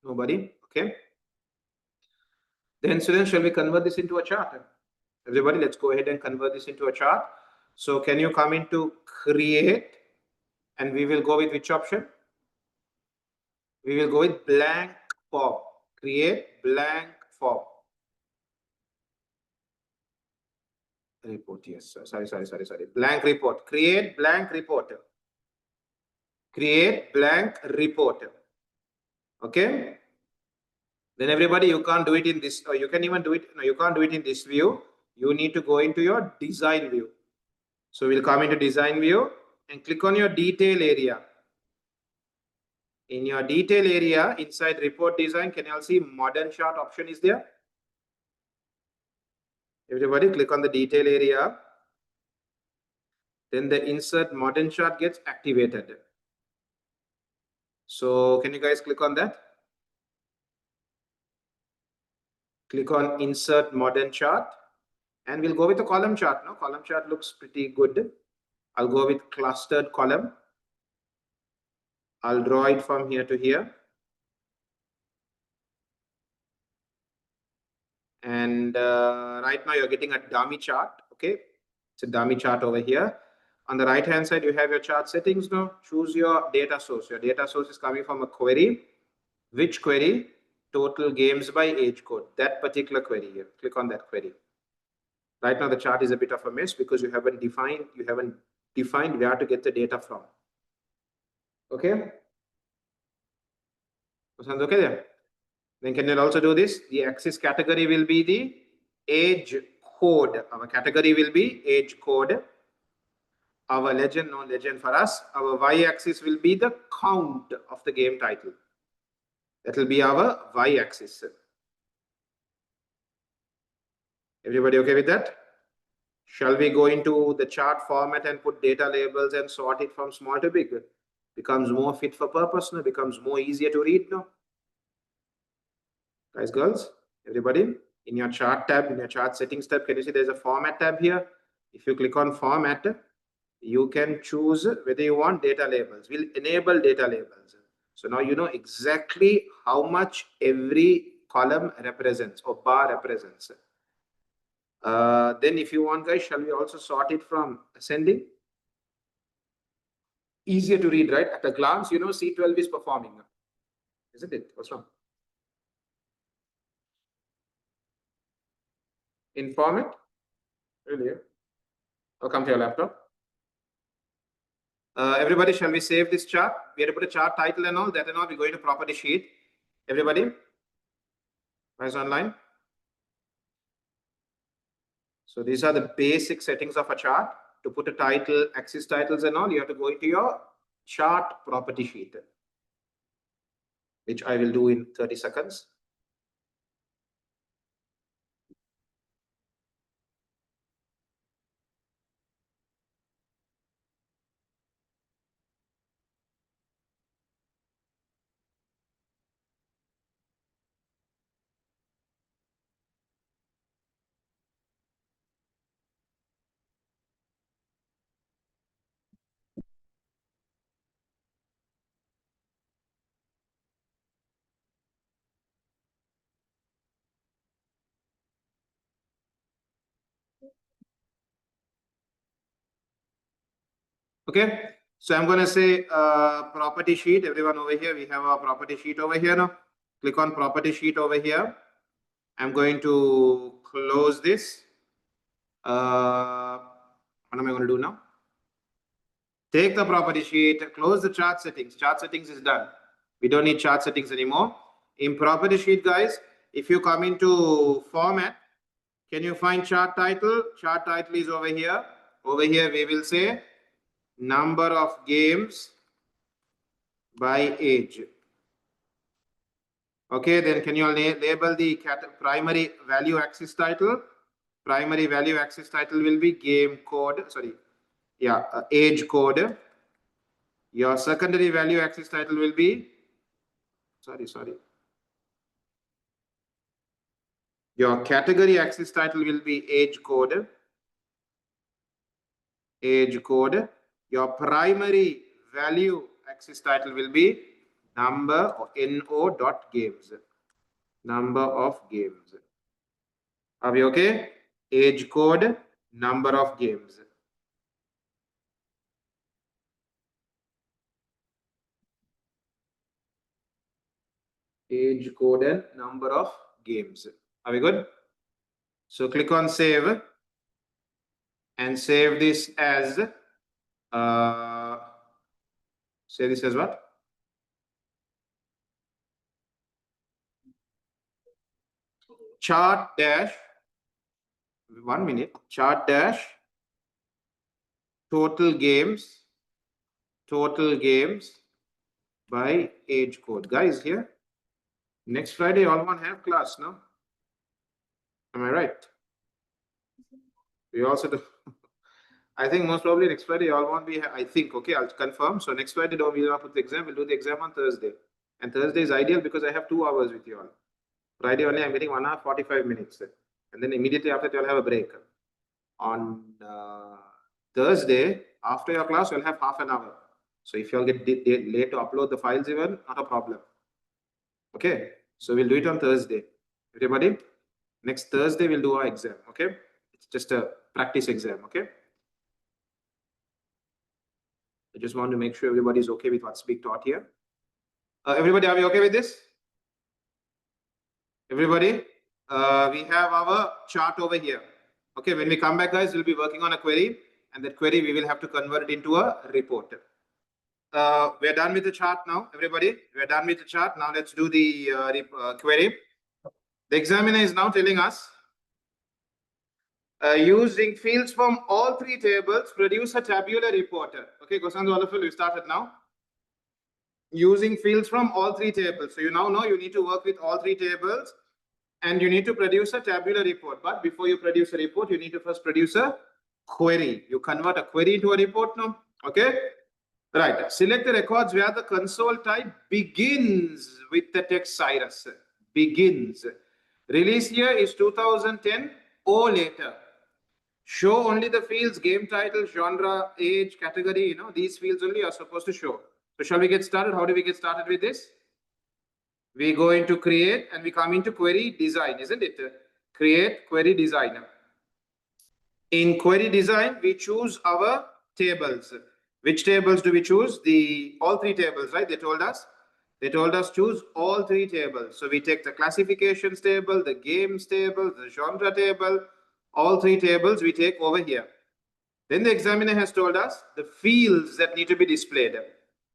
Nobody? Okay. Then students, shall we convert this into a chart? Everybody, let's go ahead and convert this into a chart. So can you come into create and we will go with which option? We will go with blank form. Create blank form. Report, yes. Sorry. Blank report. Create blank report. Create blank report. Okay. Then everybody, you can't do it in this, or you can even do it. No, you can't do it in this view. You need to go into your design view. So we'll come into design view and click on your detail area. In your detail area, inside report design, can you all see modern chart option is there? Everybody click on the detail area. Then the insert modern chart gets activated. So can you guys click on that? Click on insert modern chart and we'll go with a column chart. No, column chart looks pretty good. I'll go with clustered column. I'll draw it from here to here. And right now you're getting a dummy chart. Okay, it's a dummy chart over here. On the right hand side, you have your chart settings now. Choose your data source. Your data source is coming from a query. Which query? Total games by age code. That particular query here. Click on that query. Right now the chart is a bit of a mess because you haven't defined where to get the data from. Okay. Sounds okay there? Then can you also do this? The axis category will be the age code. Our category will be age code. Our legend, no legend for us. Our y-axis will be the count of the game title. That will be our y-axis. Everybody okay with that? Shall we go into the chart format and put data labels and sort it from small to big? Becomes more fit for purpose, no? Becomes more easier to read, no? Guys, girls, everybody, in your chart tab, in your chart settings tab, can you see there's a format tab here? If you click on format, you can choose whether you want data labels. We'll enable data labels. So now you know exactly how much every column represents or bar represents. Then if you want, guys, shall we also sort it from ascending? easier to read, right? At a glance, you know, C12 is performing, isn't it? What's wrong? In format? Really? Or come to your laptop. Everybody, shall we save this chart? We have to put a chart title and all that and all. We're going to property sheet. Everybody? Guys online? So these are the basic settings of a chart. To put a title, axis titles and all, you have to go into your chart property sheet, which I will do in 30 seconds. Okay, so I'm going to say property sheet. Everyone over here, we have our property sheet over here now. Click on property sheet over here. I'm going to close this. What am I going to do now? Take the property sheet, close the chart settings. Chart settings is done. We don't need chart settings anymore. In property sheet, guys, if you come into format, can you find chart title? Chart title is over here. Over here, we will say number of games by age. Okay, then can you label the primary value axis title? Primary value axis title will be game code, sorry, yeah, age code. Your secondary value axis title will be, sorry. Your category axis title will be age code. Age code. Your primary value axis title will be number or NO dot games. Number of games. Are we okay? Age code, number of games. Age code and number of games. Are we good? So click on save and save this as say this as what? Chart dash, 1 minute, chart dash total games by age code. Guys, here next Friday all won't have class, no? Am I right? We also do. I think most probably next Friday all won't be. I think, okay, I'll confirm. So next Friday we'll not put the exam. We'll do the exam on Thursday, and Thursday is ideal because I have 2 hours with you all. Friday only I'm getting 1 hour 45 minutes, and then immediately after you'll have a break. On Thursday after your class you'll have half an hour. So if you'll get late to upload the files, even not a problem. Okay, so we'll do it on Thursday. Everybody, next Thursday we'll do our exam. Okay, it's just a practice exam. Okay, I just want to make sure everybody's okay with what's being taught here. Everybody, are we okay with this? Everybody, we have our chart over here. Okay, when we come back, guys, we'll be working on a query, and that query we will have to convert it into a report. We're done with the chart now, everybody. We're done with the chart. Now let's do the query. The examiner is now telling us, using fields from all 3 tables, produce a tabular report. Okay, Gosandu Alafil, we started now. Using fields from all 3 tables. So you now know you need to work with all 3 tables and you need to produce a tabular report. But before you produce a report, you need to first produce a query. You convert a query into a report now. Okay. Right. Select the records where the console type begins with the text Cyrus. Begins. Release year is 2010 or later. Show only the fields, game title, genre, age, category. You know, these fields only are supposed to show. So shall we get started? How do we get started with this? We go into create and we come into query design, isn't it? Create query design. In query design, we choose our tables. Which tables do we choose? All three tables, right? They told us choose all three tables. So we take the classifications table, the games table, the genre table, all three tables we take over here. Then the examiner has told us the fields that need to be displayed.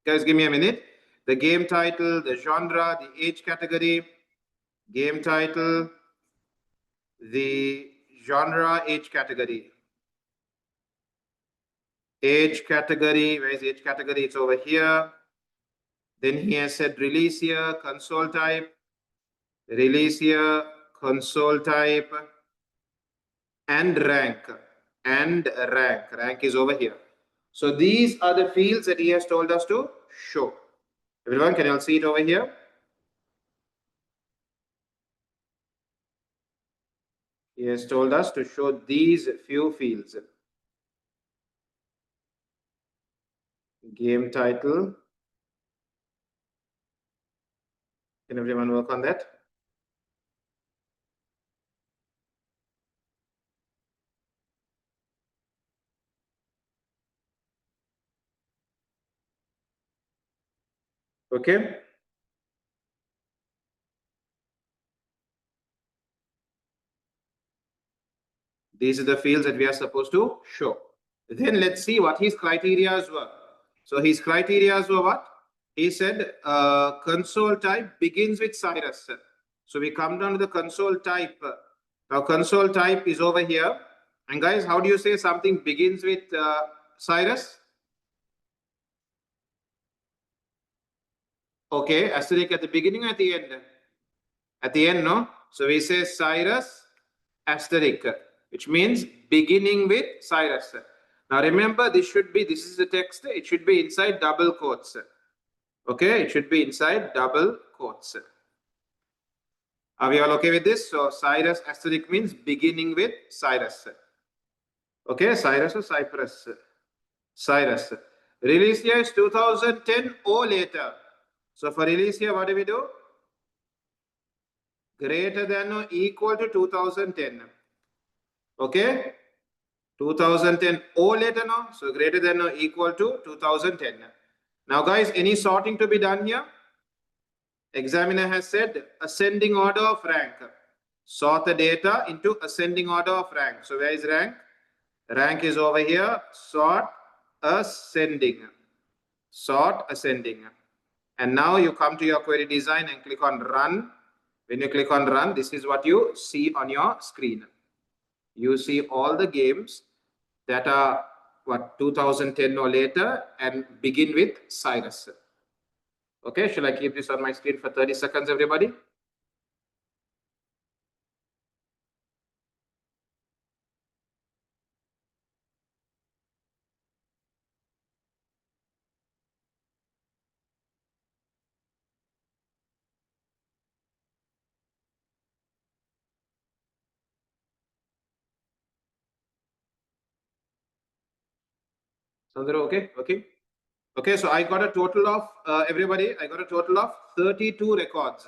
Guys, give me a minute. The game title, the genre, the age category, game title, the genre, age category. Age category, where is age category? It's over here. Then he has said release here, console type, release here, console type, and rank. And rank. Rank is over here. So these are the fields that he has told us to show. Everyone, can you all see it over here? He has told us to show these few fields. Game title. Can everyone work on that? Okay. These are the fields that we are supposed to show. Then let's see what his criteria were. So his criteria were what? He said console type begins with Cyrus. So we come down to the console type. Now console type is over here. And guys, how do you say something begins with Cyrus? Okay, asterisk at the beginning or at the end? At the end, no? So we say Cyrus asterisk, which means beginning with Cyrus. Now remember, this is the text, it should be inside double quotes. Okay, it should be inside double quotes. Are we all okay with this? So Cyrus asterisk means beginning with Cyrus. Okay, Cyrus or Cyprus? Cyrus. Release year is 2010 or later. So for release year, what do we do? Greater than or equal to 2010. Okay? 2010 or later now. So greater than or equal to 2010. Now guys, any sorting to be done here? Examiner has said ascending order of rank. Sort the data into ascending order of rank. So where is rank? Rank is over here. Sort ascending. Sort ascending. And now you come to your query design and click on run. When you click on run, this is what you see on your screen. You see all the games that are 2010 or later and begin with Cyrus. Okay, shall I keep this on my screen for 30 seconds, everybody? Sandra, okay? Okay, so I got a total of, everybody, I got a total of 32 records.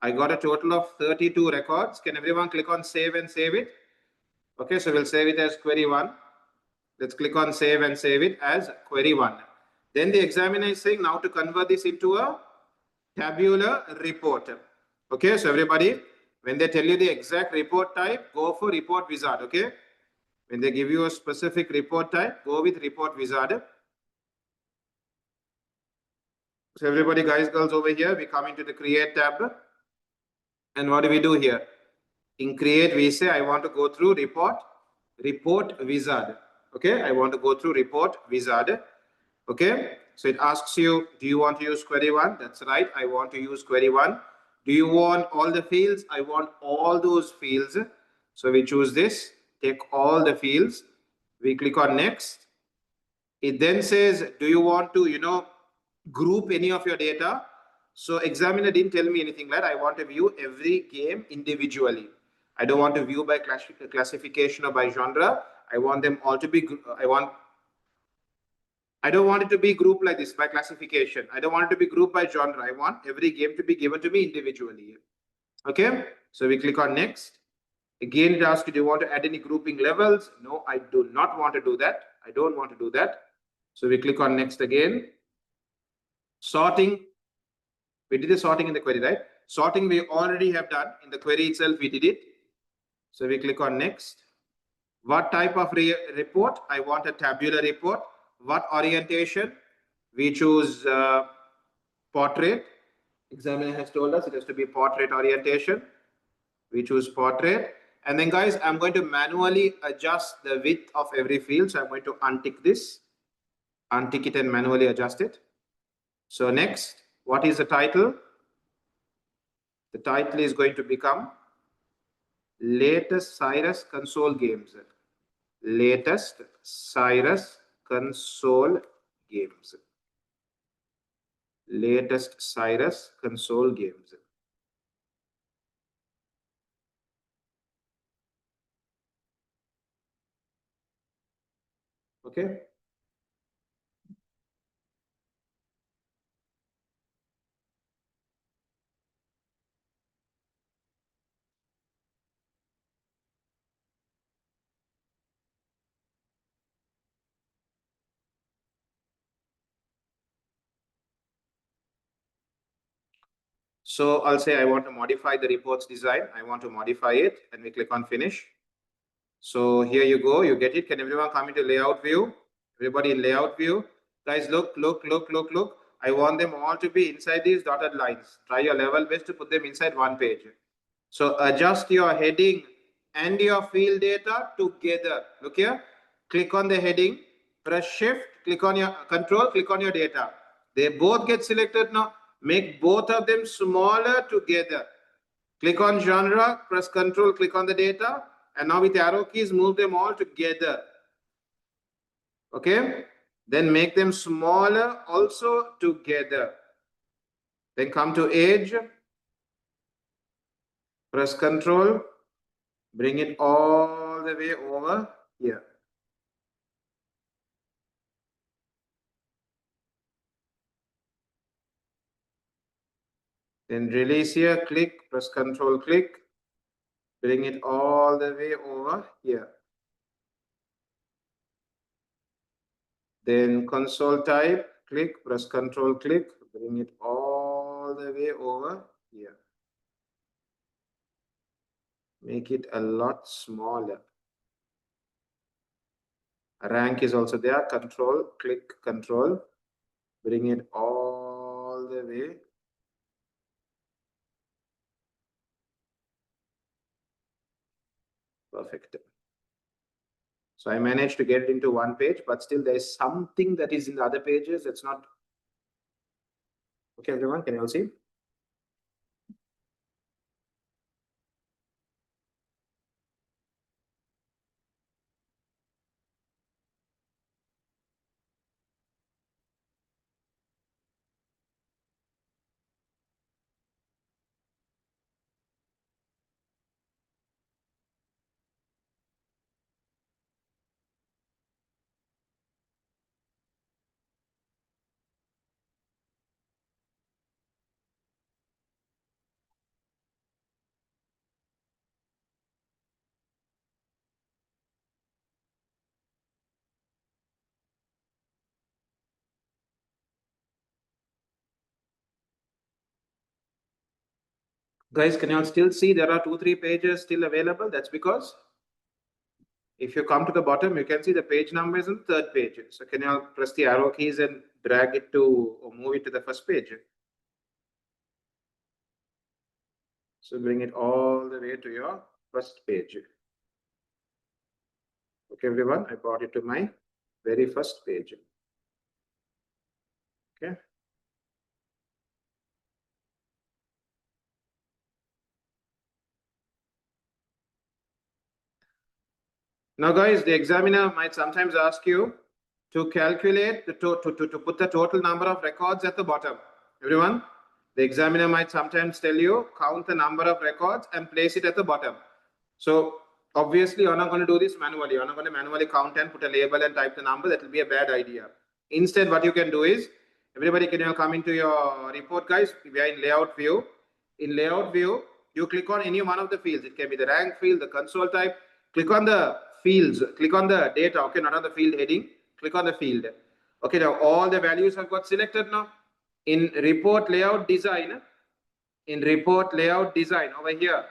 I got a total of 32 records. Can everyone click on save and save it? Okay, so we'll save it as query 1. Let's click on save and save it as query 1. Then the examiner is saying now to convert this into a tabular report. Okay, so everybody, when they tell you the exact report type, go for report wizard. Okay, when they give you a specific report type, go with report wizard. So everybody, guys, girls, over here, we come into the create tab. And what do we do here? In create, we say, I want to go through report wizard. Okay, I want to go through report wizard. Okay, so it asks you, do you want to use query 1? That's right, I want to use query 1. Do you want all the fields? I want all those fields. So we choose this, take all the fields. We click on next. It then says, do you want to, group any of your data? So examiner didn't tell me anything, right? I want to view every game individually. I don't want to view by classification or by genre. I want them all to be, I don't want it to be grouped like this by classification. I don't want it to be grouped by genre. I want every game to be given to me individually. Okay, so we click on next. Again, it asks you, do you want to add any grouping levels? No, I do not want to do that. I don't want to do that. So we click on next again. Sorting, we did the sorting in the query, right? Sorting we already have done in the query itself, we did it. So we click on next. What type of report? I want a tabular report. What orientation? We choose portrait. Examiner has told us it has to be portrait orientation. We choose portrait. And then guys, I'm going to manually adjust the width of every field. So I'm going to untick this, untick it and manually adjust it. So next, what is the title? The title is going to become Latest Cyrus Console Games. Latest Cyrus Console Games. Latest Cyrus Console Games. Okay. So I'll say I want to modify the reports design. I want to modify it and we click on finish. So here you go, you get it. Can everyone come into layout view? Everybody in layout view. Guys, look. I want them all to be inside these dotted lines. Try your level best to put them inside one page. So adjust your heading and your field data together. Look here, click on the heading, press shift, click on your control, click on your data. They both get selected now. Make both of them smaller together. Click on genre, press control, click on the data. And now with arrow keys, move them all together. Okay. Then make them smaller also together. Then come to age. Press control. Bring it all the way over here. Then release here, click, press control, click. Bring it all the way over here. Then console type, click, press control, click. Bring it all the way over here. Make it a lot smaller. Rank is also there. Control, click, control. Bring it all the way. Perfect. So I managed to get it into one page, but still there's something that is in the other pages. It's not. Okay, everyone, can you all see? Guys, can you all still see there are 2-3 pages still available? That's because if you come to the bottom, you can see the page number is on the third page. So can you all press the arrow keys and drag it to or move it to the first page? So bring it all the way to your first page. Okay, everyone, I brought it to my very first page. Okay. Now, guys, the examiner might sometimes ask you to calculate, to put the total number of records at the bottom. Everyone, the examiner might sometimes tell you, count the number of records and place it at the bottom. So, obviously, you're not going to do this manually. You're not going to manually count and put a label and type the number. That will be a bad idea. Instead, what you can do is, everybody can now come into your report, guys. We are in layout view. In layout view, you click on any one of the fields. It can be the rank field, the console type. Click on the fields. Click on the data. Okay, not on the field heading. Click on the field. Okay, now all the values have got selected now. In report layout design, over here,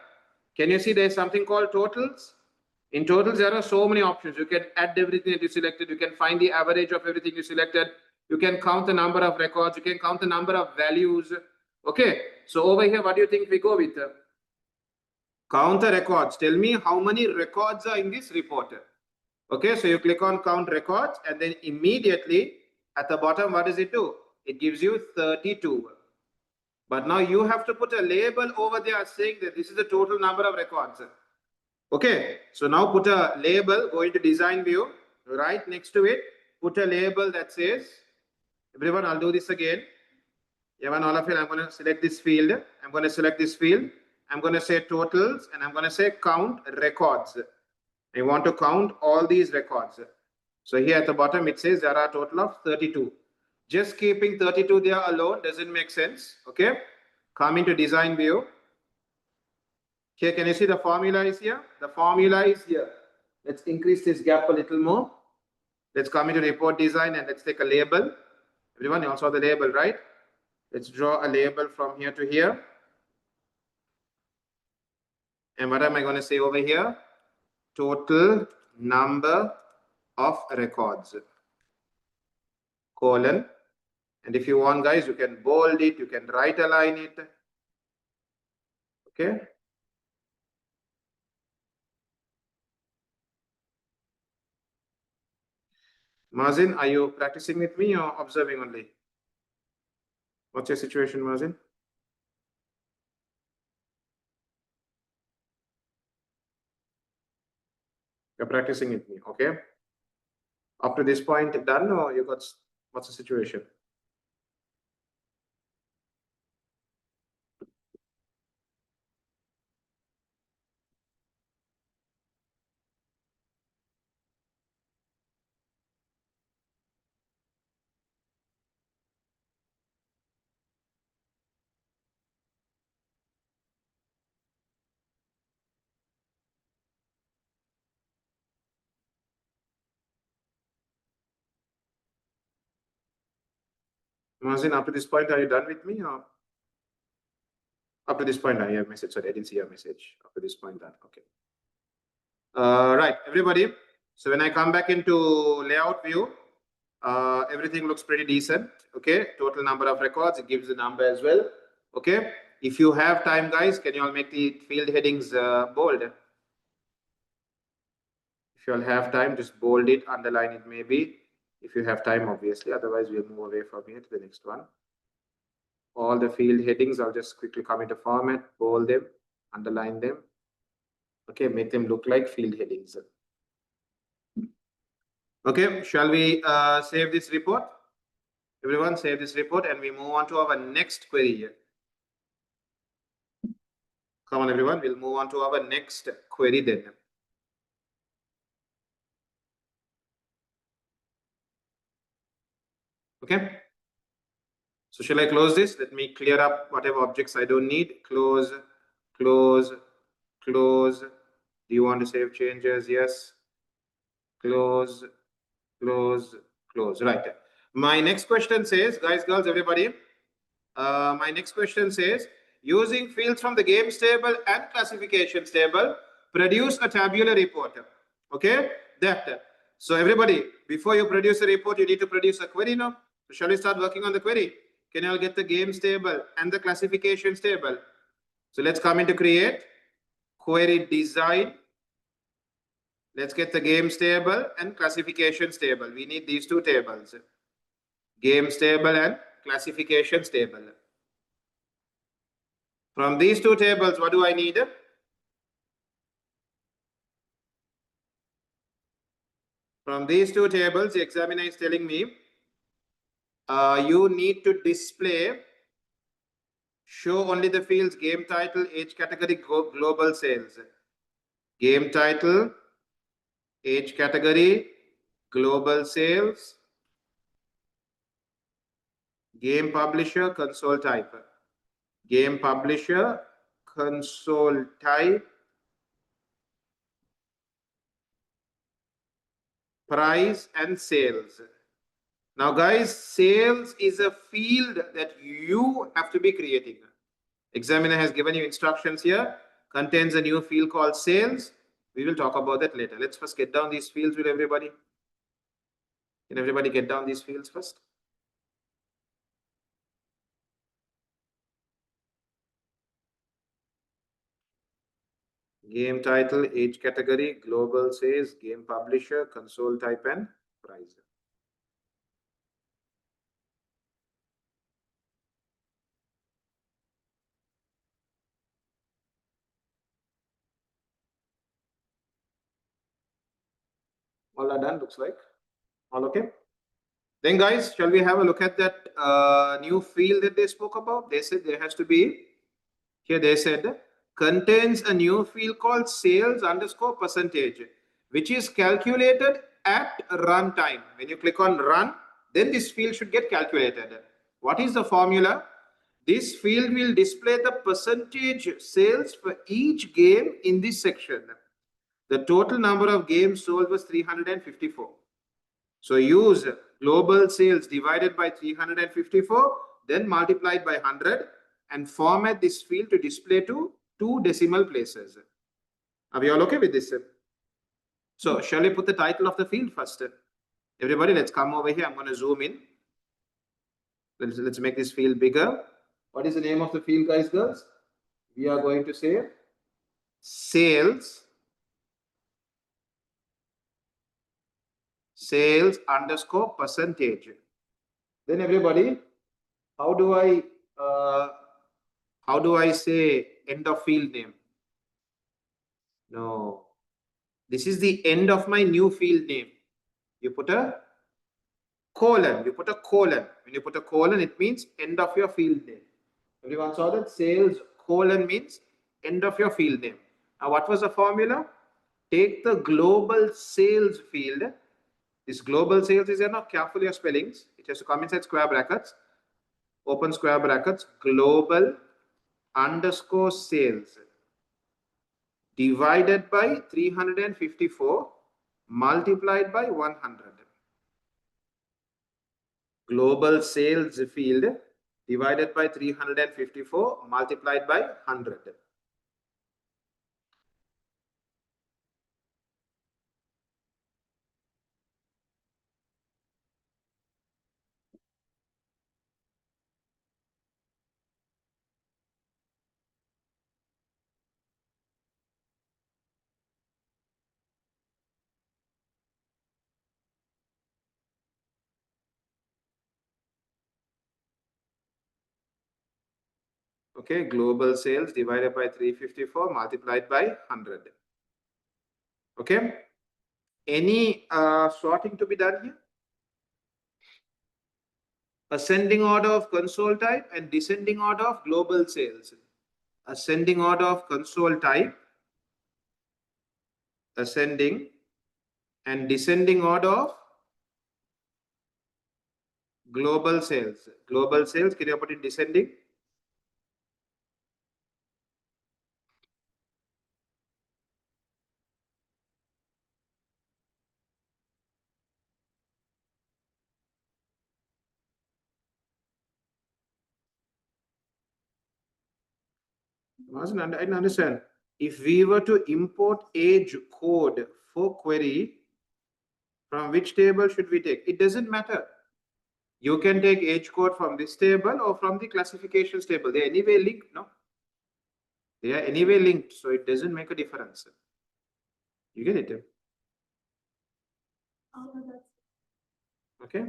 can you see there's something called totals? In totals, there are so many options. You can add everything that you selected. You can find the average of everything you selected. You can count the number of records. You can count the number of values. Okay, so over here, what do you think we go with? Count the records. Tell me how many records are in this report. Okay, so you click on count records and then immediately at the bottom, what does it do? It gives you 32. But now you have to put a label over there saying that this is the total number of records. Okay, so now put a label, go into design view, right next to it, put a label that says, everyone, I'll do this again. Everyone, all of you, I'm going to select this field. I'm going to select this field. I'm going to say totals and I'm going to say count records. I want to count all these records. So here at the bottom, it says there are a total of 32. Just keeping 32 there alone doesn't make sense. Okay, come into design view. Here, can you see the formula is here? The formula is here. Let's increase this gap a little more. Let's come into report design and let's take a label. Everyone, you all saw the label, right? Let's draw a label from here to here. And what am I going to say over here? Total number of records, colon. And if you want, guys, you can bold it, you can right align it. Okay. Mazin, are you practicing with me or observing only? What's your situation, Mazin? You're practicing with me, okay? Up to this point, done, or you got, what's the situation? Mazin, up to this point, are you done with me or? Up to this point, I have message. Sorry, I didn't see your message. Up to this point, done. Okay. Right, everybody. So when I come back into layout view, everything looks pretty decent. Okay, total number of records, it gives the number as well. Okay, if you have time, guys, can you all make the field headings bold? If you all have time, just bold it, underline it maybe. If you have time, obviously. Otherwise, we'll move away from here to the next one. All the field headings, I'll just quickly come into format, bold them, underline them. Okay, make them look like field headings. Okay, shall we save this report? Everyone save this report and we move on to our next query here. Come on, everyone, we'll move on to our next query then. Okay. So shall I close this? Let me clear up whatever objects I don't need. Close, close, close. Do you want to save changes? Yes. Close, close, close. Right. My next question says, guys, girls, everybody. My next question says, using fields from the games table and classifications table, produce a tabular report. Okay, that. So everybody, before you produce a report, you need to produce a query now. So shall we start working on the query? Can you all get the games table and the classifications table? So let's come into create, query design. Let's get the games table and classifications table. We need these two tables, games table and classifications table. From these two tables, what do I need? From these two tables, the examiner is telling me you need to display, show only the fields game title, age category, global sales. Game title, age category, global sales, game publisher, console type. Game publisher, console type, price and sales. Now guys, sales is a field that you have to be creating. Examiner has given you instructions here, contains a new field called sales. We will talk about that later. Let's first get down these fields with everybody. Can everybody get down these fields first? Game title, age category, global sales, game publisher, console type and price. All are done, looks like. All okay? Then guys, shall we have a look at that new field that they spoke about? They said there has to be, here they said, contains a new field called sales underscore percentage, which is calculated at runtime. When you click on run, then this field should get calculated. What is the formula? This field will display the percentage sales for each game in this section. The total number of games sold was 354. So use global sales divided by 354, then multiplied by 100 and format this field to display to 2 decimal places. Are we all okay with this? So shall we put the title of the field first? Everybody, let's come over here. I'm going to zoom in. Let's make this field bigger. What is the name of the field, guys, girls? We are going to say sales underscore percentage. Then everybody, how do I say end of field name? No, this is the end of my new field name. You put a colon. You put a colon. When you put a colon, it means end of your field name. Everyone saw that? Sales colon means end of your field name. Now, what was the formula? Take the global sales field. This global sales is, now careful your spellings. It has to come inside square brackets. Open square brackets. Global underscore sales divided by 354 multiplied by 100. Global sales field divided by 354 multiplied by 100. Okay, global sales divided by 354 multiplied by 100. Okay, any sorting to be done here? Ascending order of console type and descending order of global sales. Ascending order of console type, ascending, and descending order of global sales. Global sales, can you put it descending? I didn't understand. If we were to import age code for query, from which table should we take? It doesn't matter. You can take age code from this table or from the classifications table. They are anyway linked, no? They are anyway linked, so it doesn't make a difference. You get it? Okay.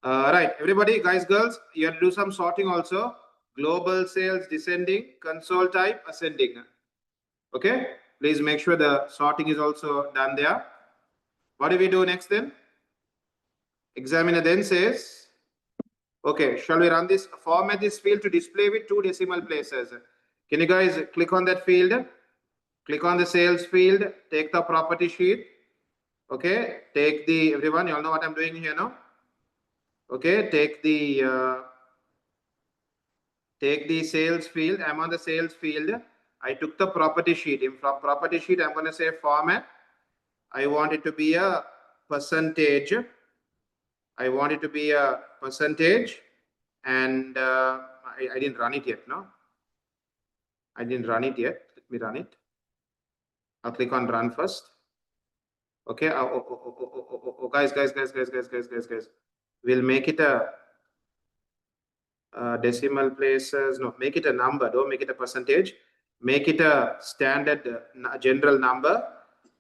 Right, everybody, guys, girls, you have to do some sorting also. Global sales descending, console type ascending. Okay, please make sure the sorting is also done there. What do we do next then? Examiner then says, okay, shall we run this, format this field to display with 2 decimal places? Can you guys click on that field? Click on the sales field, take the property sheet. Okay, take the, everyone, you all know what I'm doing here now? Okay, take the sales field. I'm on the sales field. I took the property sheet. In property sheet, I'm going to say format. I want it to be a percentage. I want it to be a percentage, and I didn't run it yet. No, I didn't run it yet. Let me run it. I'll click on run first. Okay. Guys. We'll make it a decimal places. No, make it a number. Don't make it a percentage. Make it a standard general number.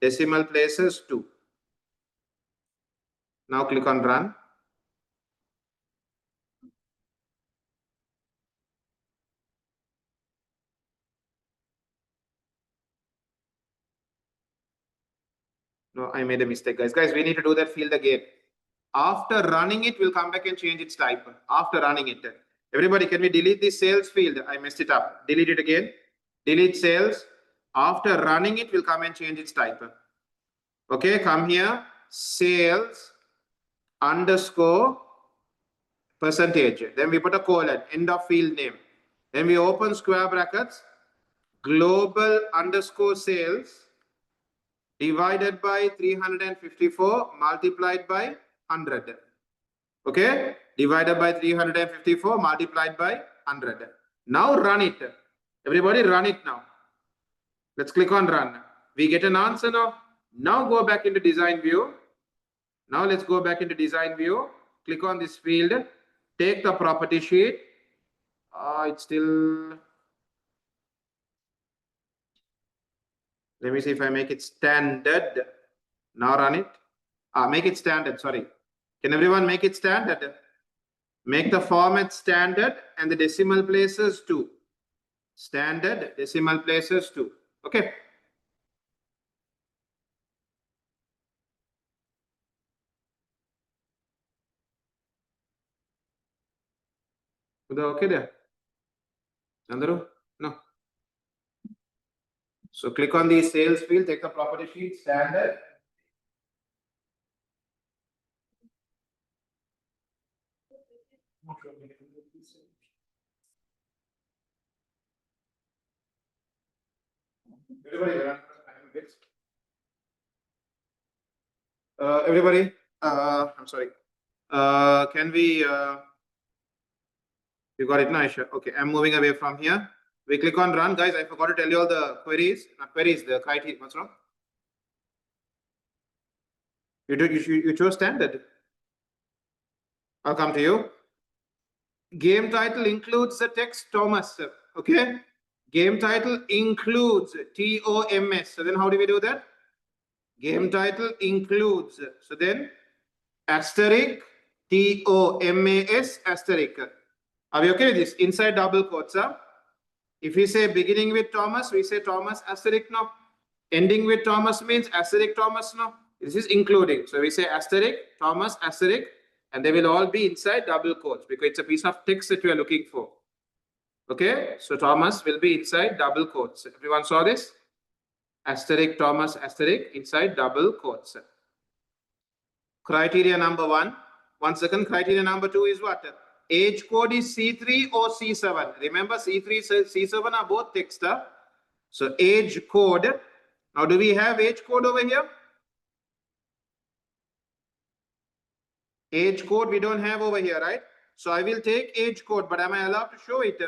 Decimal places 2. Now click on run. No, I made a mistake, guys. Guys, we need to do that field again. After running it, we'll come back and change its type. After running it. Everybody, can we delete the sales field? I messed it up. Delete it again. Delete sales. After running it, we'll come and change its type. Okay, come here. Sales underscore percentage. Then we put a colon, end of field name. Then we open square brackets, global underscore sales divided by 354 multiplied by 100. Okay, divided by 354 multiplied by 100. Now run it. Everybody run it now. Let's click on run. We get an answer now. Now go back into design view. Now let's go back into design view. Click on this field. Take the property sheet. It's still. Let me see if I make it standard. Now run it. Make it standard. Sorry. Can everyone make it standard? Make the format standard and the decimal places 2. Standard, decimal places 2. Okay. Okay there. Andaru? No. So click on the sales field, take the property sheet, standard. Everybody, I'm sorry. Can we, you got it, no, Aisha? Okay, I'm moving away from here. We click on run. Guys, I forgot to tell you all the queries, not queries, the criteria. What's wrong? You chose standard. I'll come to you. Game title includes the text Thomas. Okay. Game title includes TOMS. So then how do we do that? Game title includes. So then asterisk TOMAS asterisk. Are we okay with this? Inside double quotes. If we say beginning with Thomas, we say Thomas asterisk no. Ending with Thomas means asterisk Thomas no. This is including. So we say asterisk Thomas asterisk, and they will all be inside double quotes because it's a piece of text that we are looking for. Okay, so Thomas will be inside double quotes. Everyone saw this? Asterisk Thomas asterisk inside double quotes. Criteria number 1. 1 second. Criteria number 2 is what? Age code is C3 or C7. Remember, C3 and C7 are both text. So age code. Now, do we have age code over here? Age code we don't have over here, right? So I will take age code, but am I allowed to show it?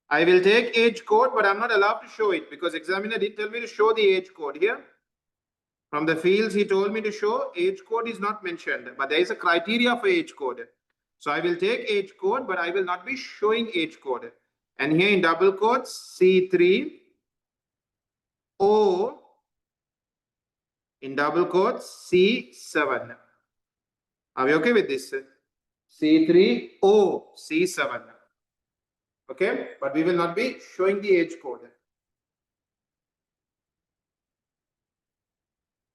I will take age code, but I'm not allowed to show it because examiner did tell me to show the age code here. From the fields he told me to show, age code is not mentioned, but there is a criteria for age code. So I will take age code, but I will not be showing age code. And here in double quotes, C3 O in double quotes C7. Are we okay with this? C3 O C7. Okay, but we will not be showing the age code.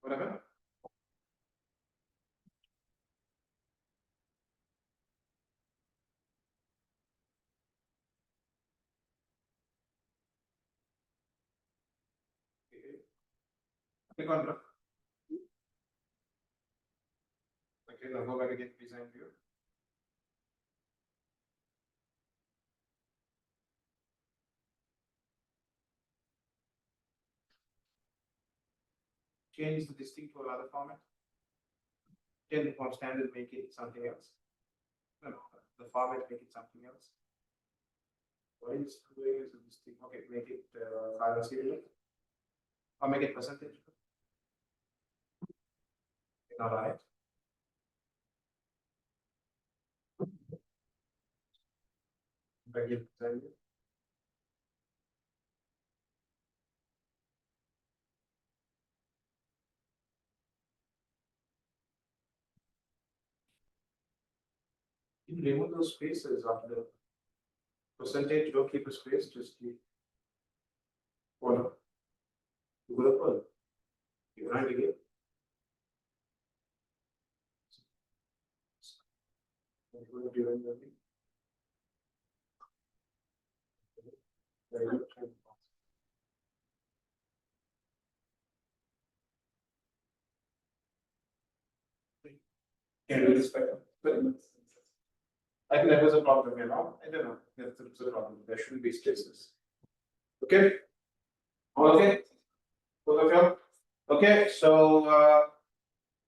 Whatever. Click on. Okay, now go back again to design view. Change the distinct to another format. Can from standard make it something else? No, the format make it something else. Why is this thing? Okay, make it file serial or make it percentage. All right. You remove those spaces after the percentage, don't keep a space, just keep one. You will you grind again. Can we respect them? I think that was a problem here now. I don't know. That's a problem. There shouldn't be spaces. Okay. Okay. Both of you. Okay. So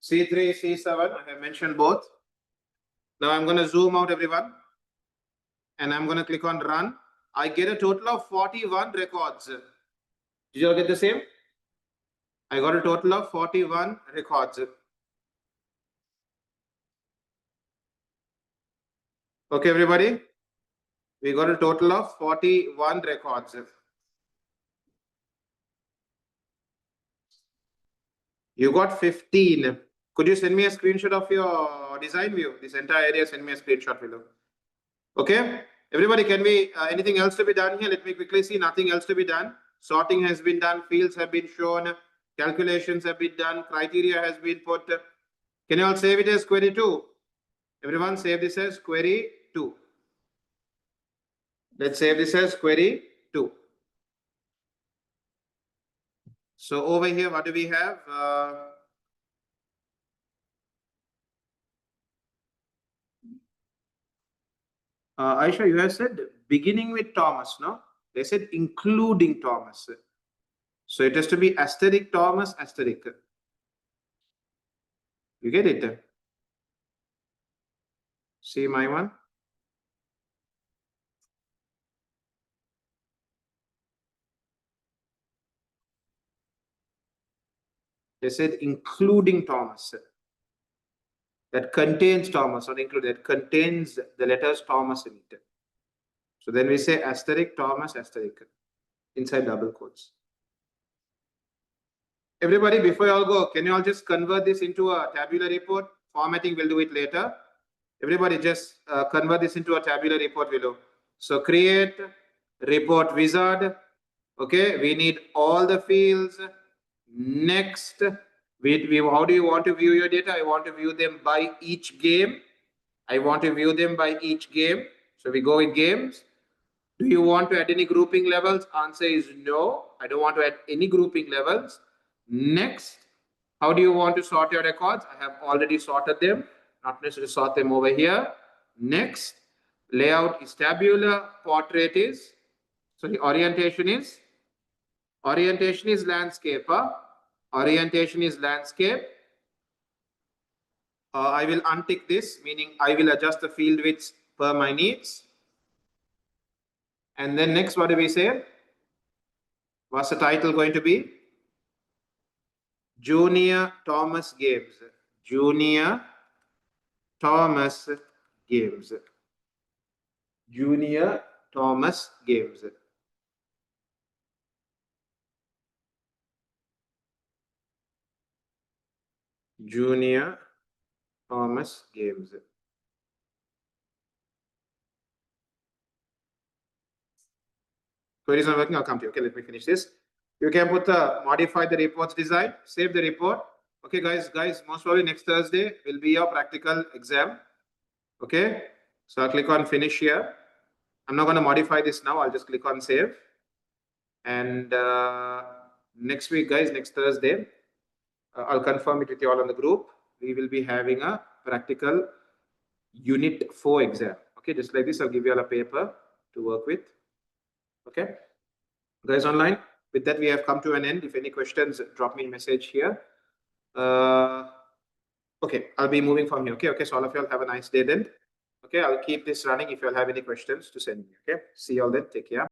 C3, C7, I have mentioned both. Now I'm going to zoom out everyone. And I'm going to click on run. I get a total of 41 records. Did you all get the same? I got a total of 41 records. Okay, everybody. We got a total of 41 records. You got 15. Could you send me a screenshot of your design view? This entire area, send me a screenshot below. Okay. Everybody, can we, anything else to be done here? Let me quickly see. Nothing else to be done. Sorting has been done. Fields have been shown. Calculations have been done. Criteria has been put. Can you all save it as query 2? Everyone save this as query 2. Let's save this as query 2. So over here, what do we have? Aisha, you have said beginning with Thomas, no? They said including Thomas. So it has to be asterisk Thomas, asterisk. You get it? See my one? They said including Thomas. That contains Thomas, not include, that contains the letters Thomas in it. So then we say asterisk Thomas, asterisk inside double quotes. Everybody, before you all go, can you all just convert this into a tabular report? Formatting, we'll do it later. Everybody just convert this into a tabular report below. So create report wizard. Okay, we need all the fields. Next, how do you want to view your data? I want to view them by each game. I want to view them by each game. So we go with games. Do you want to add any grouping levels? Answer is no. I don't want to add any grouping levels. Next, how do you want to sort your records? I have already sorted them. Not necessary to sort them over here. Next, layout is tabular. Portrait is, sorry, orientation is landscape. Orientation is landscape. I will untick this, meaning I will adjust the field widths per my needs. And then next, what do we say? What's the title going to be? Junior Thomas Games. Junior Thomas Games. Junior Thomas Games. Junior Thomas Games. Query is not working. I'll come to you. Okay, let me finish this. You can put modify the reports design, save the report. Okay, guys, most probably next Thursday will be your practical exam. Okay, so I'll click on finish here. I'm not going to modify this now. I'll just click on save. And next week, guys, next Thursday, I'll confirm it with you all on the group. We will be having a practical unit 4 exam. Okay, just like this, I'll give you all a paper to work with. Okay, guys online, with that, we have come to an end. If any questions, drop me a message here. Okay, I'll be moving from here. Okay, so all of you all have a nice day then. Okay, I'll keep this running. If you all have any questions, to send me. Okay, see you all then. Take care.